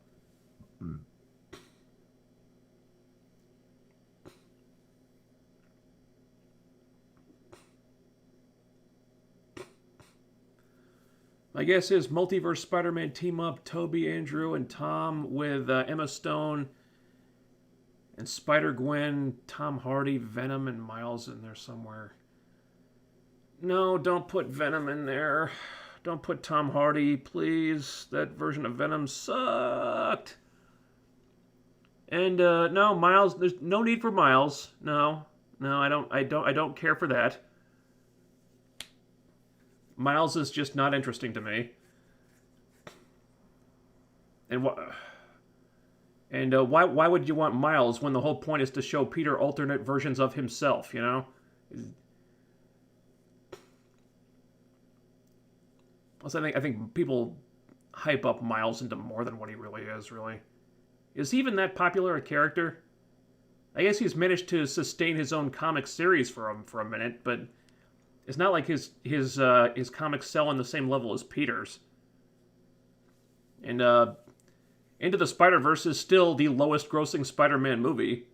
I guess his multiverse Spider-Man team-up, Toby, Andrew, and Tom with Emma Stone and Spider-Gwen, Tom Hardy, Venom, and Miles in there somewhere. No, don't put Venom in there. Don't put Tom Hardy, please. That version of Venom sucked. And no, Miles. There's no need for Miles. No, I don't care for that. Miles is just not interesting to me. And why would you want Miles when the whole point is to show Peter alternate versions of himself? You know. Also, I think people hype up Miles into more than what he really is. Really, is he even that popular a character? I guess he's managed to sustain his own comic series for a minute, but it's not like his comics sell on the same level as Peter's. And Into the Spider-Verse is still the lowest-grossing Spider-Man movie.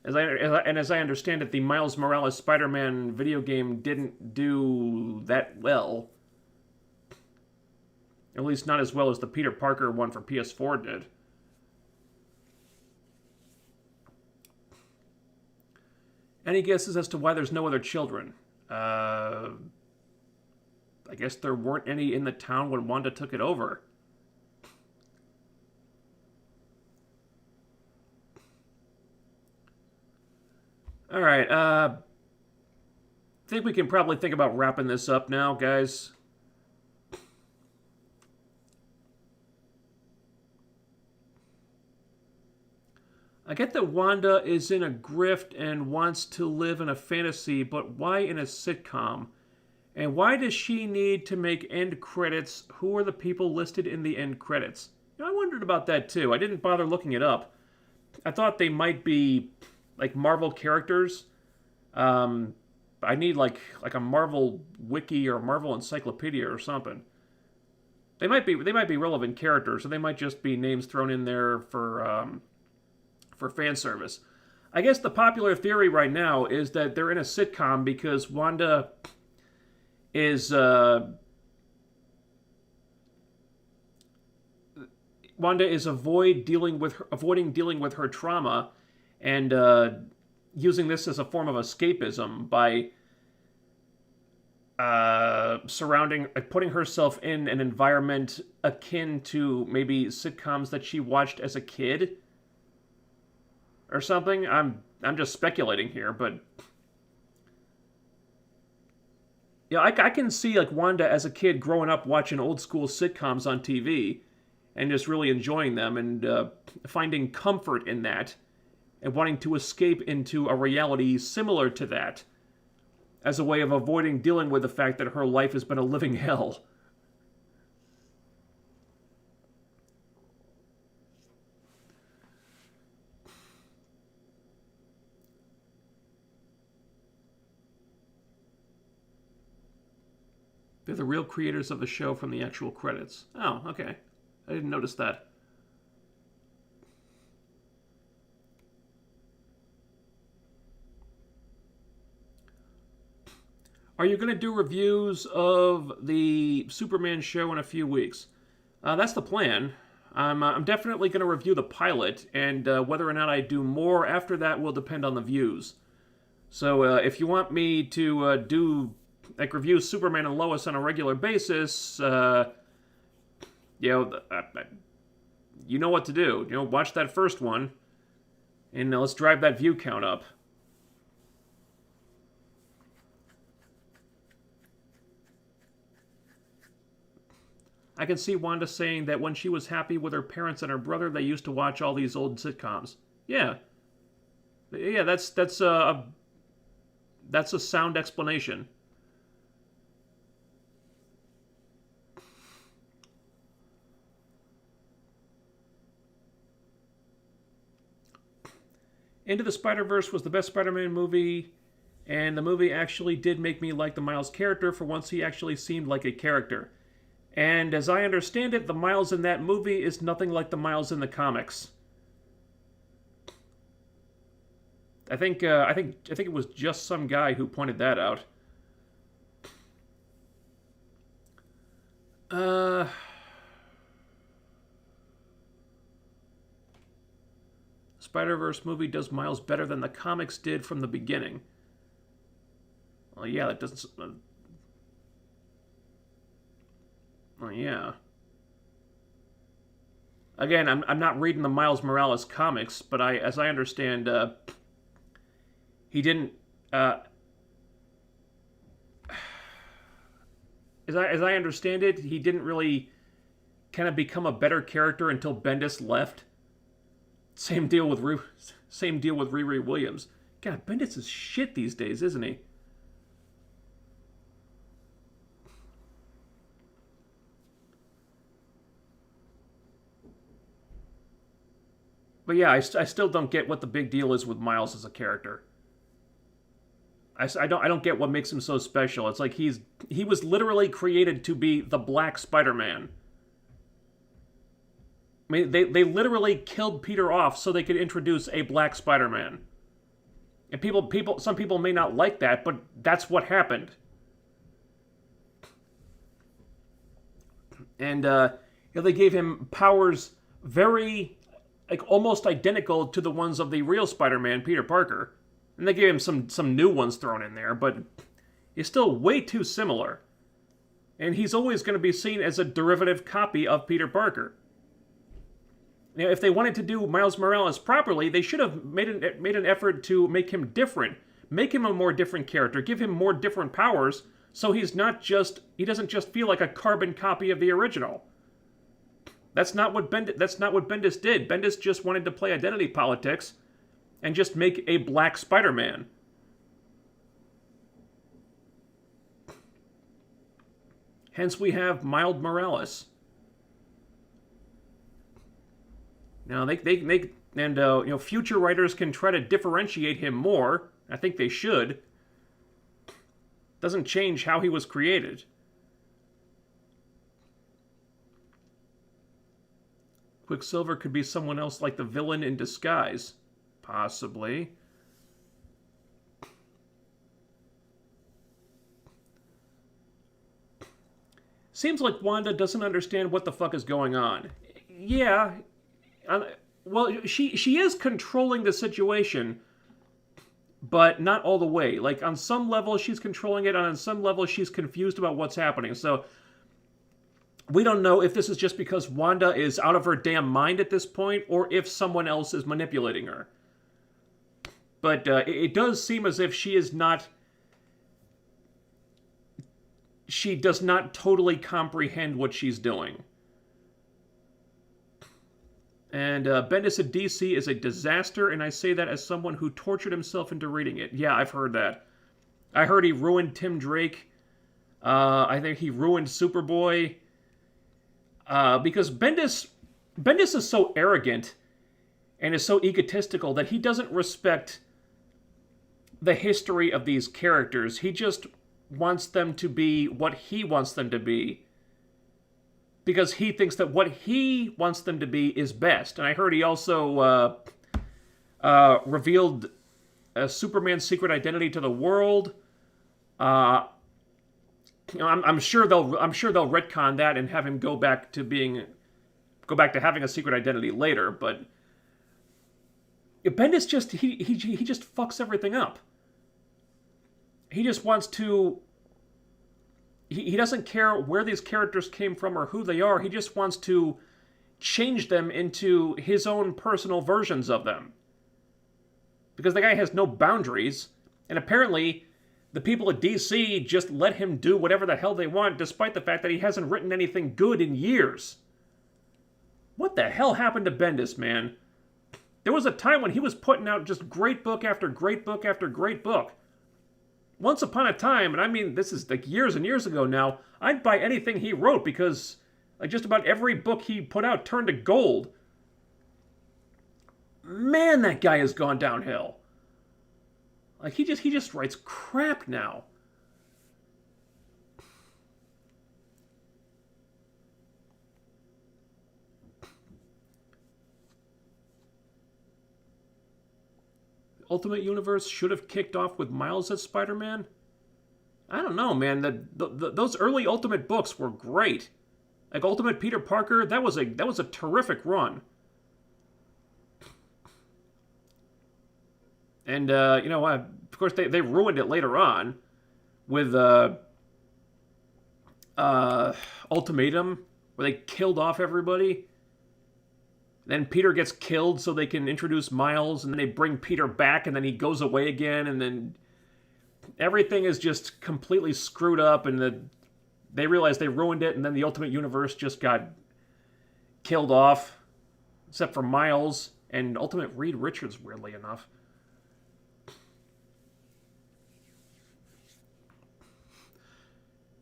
As I understand it, the Miles Morales Spider-Man video game didn't do that well. At least not as well as the Peter Parker one for PS4 did. Any guesses as to why there's no other children? I guess there weren't any in the town when Wanda took it over. Alright, I think we can probably think about wrapping this up now, guys. I get that Wanda is in a grift and wants to live in a fantasy, but why in a sitcom? And why does she need to make end credits? Who are the people listed in the end credits? You know, I wondered about that too. I didn't bother looking it up. I thought they might be like Marvel characters. I need like a Marvel wiki or a Marvel encyclopedia or something. They might be relevant characters, or they might just be names thrown in there for fan service. I guess the popular theory right now is that they're in a sitcom because Wanda is avoiding dealing with her trauma, and using this as a form of escapism by putting herself in an environment akin to maybe sitcoms that she watched as a kid or something. I'm just speculating here, but yeah, I can see like Wanda as a kid growing up watching old school sitcoms on TV and just really enjoying them and finding comfort in that and wanting to escape into a reality similar to that as a way of avoiding dealing with the fact that her life has been a living hell. They're the real creators of the show from the actual credits. Oh, okay. I didn't notice that. Are you going to do reviews of the Superman show in a few weeks? That's the plan. I'm definitely going to review the pilot, and whether or not I do more after that will depend on the views. So if you want me to do review Superman and Lois on a regular basis, you know what to do. Watch that first one, and let's drive that view count up. I can see Wanda saying that when she was happy with her parents and her brother, they used to watch all these old sitcoms. Yeah, that's a sound explanation. Into the Spider-Verse was the best Spider-Man movie, and the movie actually did make me like the Miles character. For once, he actually seemed like a character. And as I understand it, the Miles in that movie is nothing like the Miles in the comics. I think it was just some guy who pointed that out. Uh, Spider-Verse movie does Miles better than the comics did from the beginning. Well, yeah, that doesn't... well, yeah. Again, I'm not reading the Miles Morales comics, but as I understand, he didn't... as I understand it, he didn't really kind of become a better character until Bendis left. Same deal with Riri Williams. God, Bendis is shit these days, isn't he? But yeah, I still don't get what the big deal is with Miles as a character. I don't get what makes him so special. It's like he was literally created to be the Black Spider-Man. I mean, they literally killed Peter off so they could introduce a Black Spider-Man. And some people may not like that, but that's what happened. And they gave him powers very, like, almost identical to the ones of the real Spider-Man, Peter Parker. And they gave him some new ones thrown in there, but he's still way too similar. And he's always going to be seen as a derivative copy of Peter Parker. You know, if they wanted to do Miles Morales properly, they should have made an effort to make him different. Make him a more different character. Give him more different powers, so he doesn't just feel like a carbon copy of the original. That's not what Bendis did. Bendis just wanted to play identity politics and just make a Black Spider-Man. Hence we have Miles Morales. Now future writers can try to differentiate him more. I think they should. Doesn't change how he was created. Quicksilver could be someone else like the villain in disguise. Possibly. Seems like Wanda doesn't understand what the fuck is going on. Yeah. Well, she is controlling the situation, but not all the way. Like, on some level, she's controlling it, and on some level, she's confused about what's happening. So, we don't know if this is just because Wanda is out of her damn mind at this point, or if someone else is manipulating her. But it does seem as if she does not totally comprehend what she's doing. And Bendis at DC is a disaster, and I say that as someone who tortured himself into reading it. Yeah, I've heard that. I heard he ruined Tim Drake. I think he ruined Superboy. Because Bendis is so arrogant and is so egotistical that he doesn't respect the history of these characters. He just wants them to be what he wants them to be, because he thinks that what he wants them to be is best. And I heard he also revealed Superman's secret identity to the world. I'm sure they'll retcon that and have him go back to having a secret identity later. But Bendis just he just fucks everything up. He just wants to. He doesn't care where these characters came from or who they are. He just wants to change them into his own personal versions of them. Because the guy has no boundaries, and apparently the people at DC just let him do whatever the hell they want, despite the fact that he hasn't written anything good in years. What the hell happened to Bendis, man? There was a time when he was putting out just great book after great book after great book. Once upon a time, and I mean this is like years and years ago now, I'd buy anything he wrote because like just about every book he put out turned to gold. Man, that guy has gone downhill. Like he just writes crap now. Ultimate Universe should have kicked off with Miles as Spider-Man? I don't know, man. Those early Ultimate books were great. Like Ultimate Peter Parker, that was a terrific run. And you know, of course they ruined it later on with Ultimatum, where they killed off everybody. Then Peter gets killed so they can introduce Miles, and then they bring Peter back, and then he goes away again, and then everything is just completely screwed up, and they realize they ruined it, and then the Ultimate Universe just got killed off, except for Miles and Ultimate Reed Richards, weirdly enough.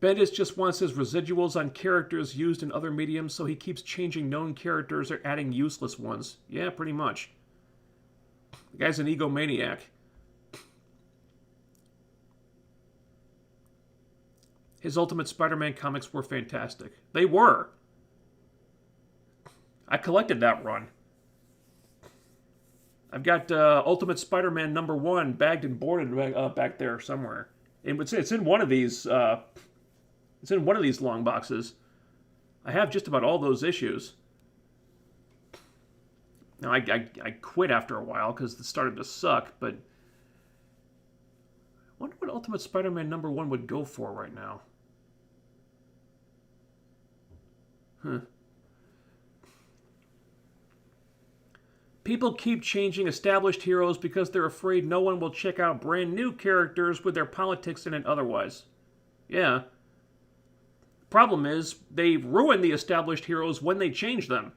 Bendis just wants his residuals on characters used in other mediums, so he keeps changing known characters or adding useless ones. Yeah, pretty much. The guy's an egomaniac. His Ultimate Spider-Man comics were fantastic. They were. I collected that run. I've got Ultimate Spider-Man #1 bagged and boarded back there somewhere. It's in one of these. It's in one of these long boxes. I have just about all those issues. Now, I quit after a while because it started to suck, but I wonder what Ultimate Spider-Man #1 would go for right now. People keep changing established heroes because they're afraid no one will check out brand new characters with their politics in it otherwise. Yeah. Problem is, they ruin the established heroes when they change them.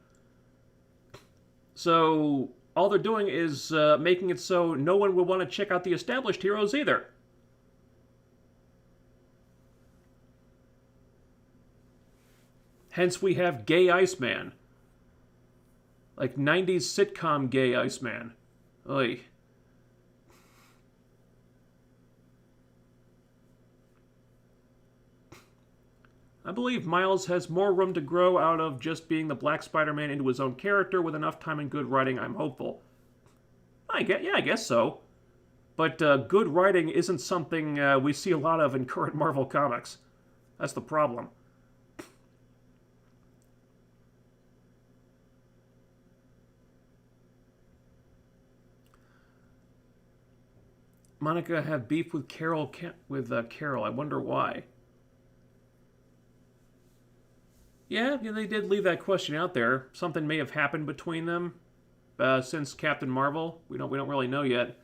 So, all they're doing is making it so no one will want to check out the established heroes either. Hence, we have Gay Iceman. Like 90s sitcom Gay Iceman. Oy. I believe Miles has more room to grow out of just being the Black Spider-Man into his own character. With enough time and good writing, I'm hopeful. I guess so. But good writing isn't something we see a lot of in current Marvel comics. That's the problem. Monica have beef with Carol. Carol. I wonder why. Yeah, they did leave that question out there. Something may have happened between them since Captain Marvel. We don't really know yet.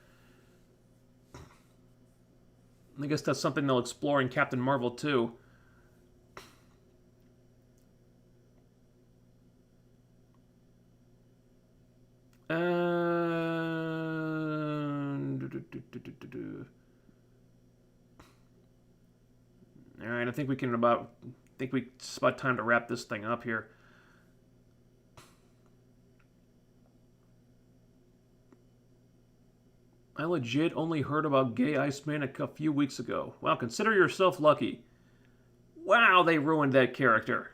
I guess that's something they'll explore in Captain Marvel too. All right, I think it's about time to wrap this thing up here. I legit only heard about Gay Iceman a few weeks ago. Wow, consider yourself lucky. Wow, they ruined that character.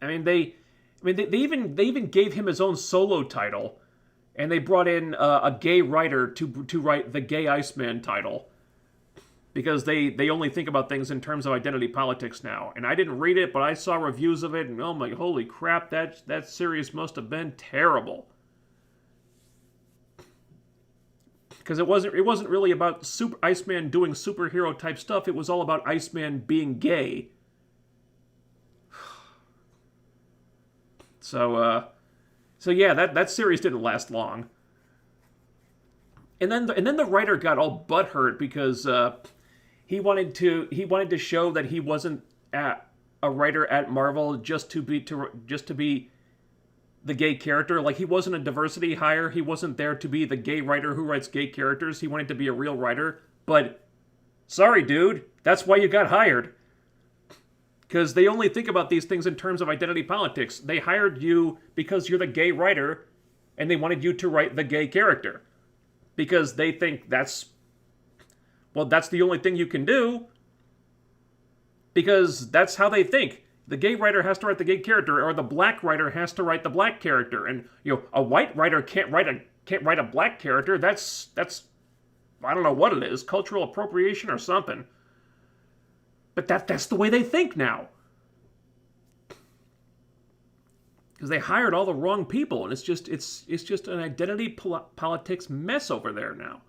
They even gave him his own solo title, and they brought in a gay writer to write the Gay Iceman title. Because they only think about things in terms of identity politics now. And I didn't read it, but I saw reviews of it, and oh my, holy crap, that series must have been terrible. Because it wasn't really about Iceman doing superhero type stuff. It was all about Iceman being gay. So yeah, that series didn't last long. And then the writer got all butthurt because he wanted to show that he wasn't a writer at Marvel just to be the gay character. Like, he wasn't a diversity hire. He wasn't there to be the gay writer who writes gay characters. He wanted to be a real writer. But sorry, dude, that's why you got hired. Because they only think about these things in terms of identity politics. They hired you because you're the gay writer, and they wanted you to write the gay character. Because they think that's the only thing you can do. Because that's how they think. The gay writer has to write the gay character, or the black writer has to write the black character. And, a white writer can't write a black character. That's I don't know what it is, cultural appropriation or something. But that's the way they think now. because they hired all the wrong people, and it's just an identity politics mess over there now.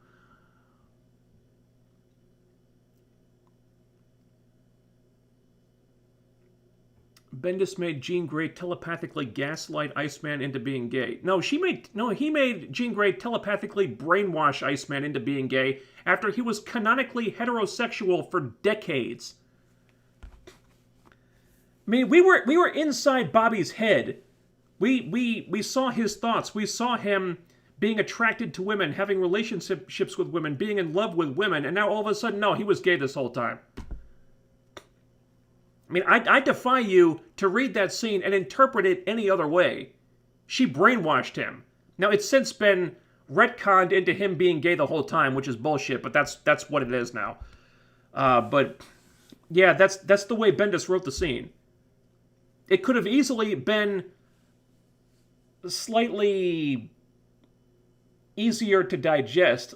Bendis made Jean Grey telepathically gaslight Iceman into being gay. He made Jean Grey telepathically brainwash Iceman into being gay after he was canonically heterosexual for decades. I mean, we were inside Bobby's head. We saw his thoughts. We saw him being attracted to women, having relationships with women, being in love with women, and now all of a sudden, no, he was gay this whole time. I mean, I defy you to read that scene and interpret it any other way. She brainwashed him. Now, it's since been retconned into him being gay the whole time, which is bullshit, but that's what it is now. But, yeah, that's the way Bendis wrote the scene. It could have easily been slightly easier to digest,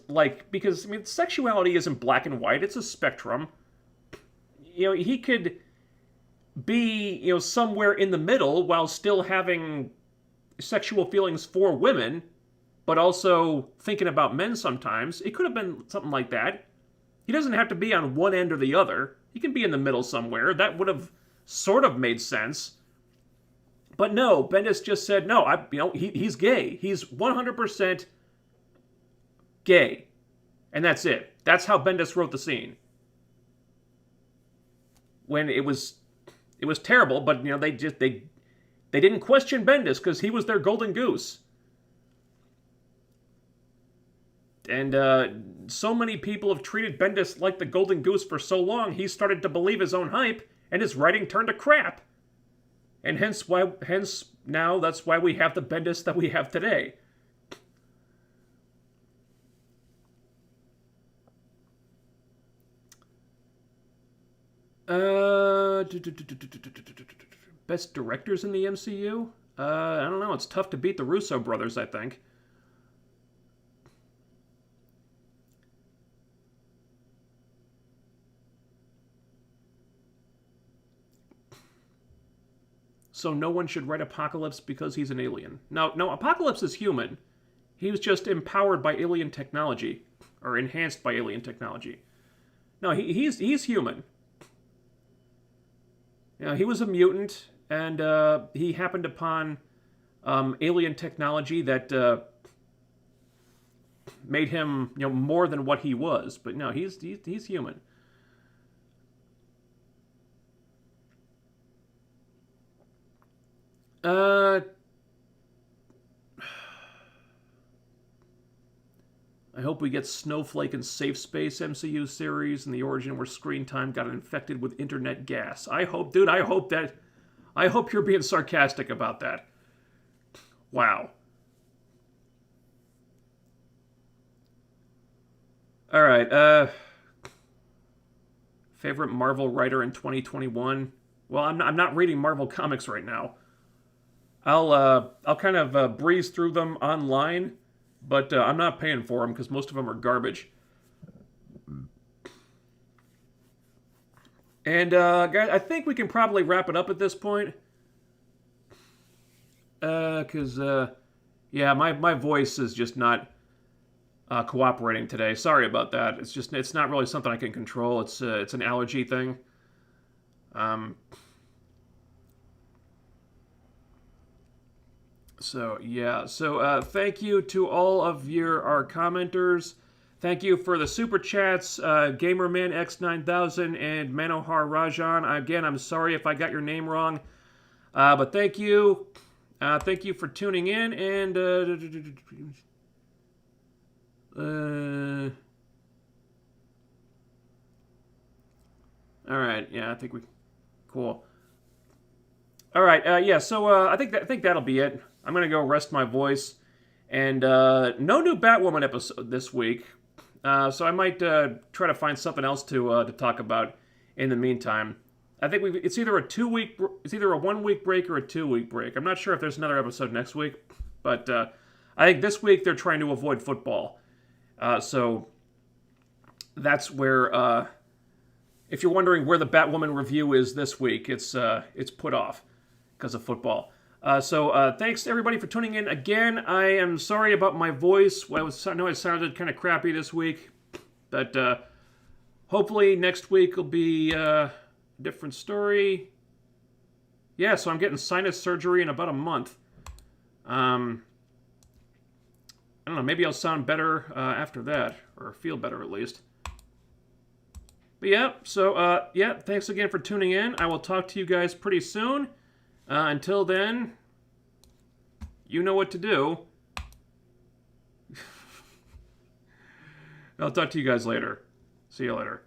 because, I mean, sexuality isn't black and white, it's a spectrum. He could be, somewhere in the middle while still having sexual feelings for women, but also thinking about men sometimes. It could have been something like that. He doesn't have to be on one end or the other. He can be in the middle somewhere. That would have sort of made sense. But no, Bendis just said, no, he's gay. He's 100% gay. And that's it. That's how Bendis wrote the scene. When it was terrible, but they didn't question Bendis because he was their golden goose. And so many people have treated Bendis like the golden goose for so long, he started to believe his own hype, and his writing turned to crap. And hence now that's why we have the Bendis that we have today. Best directors in the MCU? I don't know. It's tough to beat the Russo brothers, I think. So no one should write Apocalypse because he's an alien. No, Apocalypse is human. He was just empowered by alien technology, or enhanced by alien technology. No, he's human. He was a mutant, and he happened upon alien technology that made him, more than what he was. But no, he's human. I hope we get Snowflake and Safe Space MCU series and the origin where screen time got infected with internet gas. I hope you're being sarcastic about that. Wow. Alright, favorite Marvel writer in 2021? Well, I'm not reading Marvel comics right now. I'll kind of breeze through them online, but I'm not paying for them because most of them are garbage. And guys, I think we can probably wrap it up at this point. Because yeah, my voice is just not cooperating today. Sorry about that. It's not really something I can control. It's an allergy thing. So, yeah. So, thank you to all of our commenters. Thank you for the super chats, Gamerman X9000 and Manohar Rajan. Again, I'm sorry if I got your name wrong. But thank you. Thank you for tuning in. And, all right. Yeah, I think cool. All right. Yeah, so I think that'll be it. I'm going to go rest my voice. And no new Batwoman episode this week. So I might try to find something else to talk about in the meantime. I think it's either a 1 week break or a 2 week break. I'm not sure if there's another episode next week, but I think this week they're trying to avoid football. So that's where, if you're wondering where the Batwoman review is this week, it's put off because of football. So thanks to everybody for tuning in again. I am sorry about my voice. I know I sounded kind of crappy this week, but hopefully next week will be a different story. Yeah, so I'm getting sinus surgery in about a month. I don't know, maybe I'll sound better after that, or feel better at least. But yeah, so yeah, thanks again for tuning in. I will talk to you guys pretty soon. Until then, you know what to do. I'll talk to you guys later. See you later.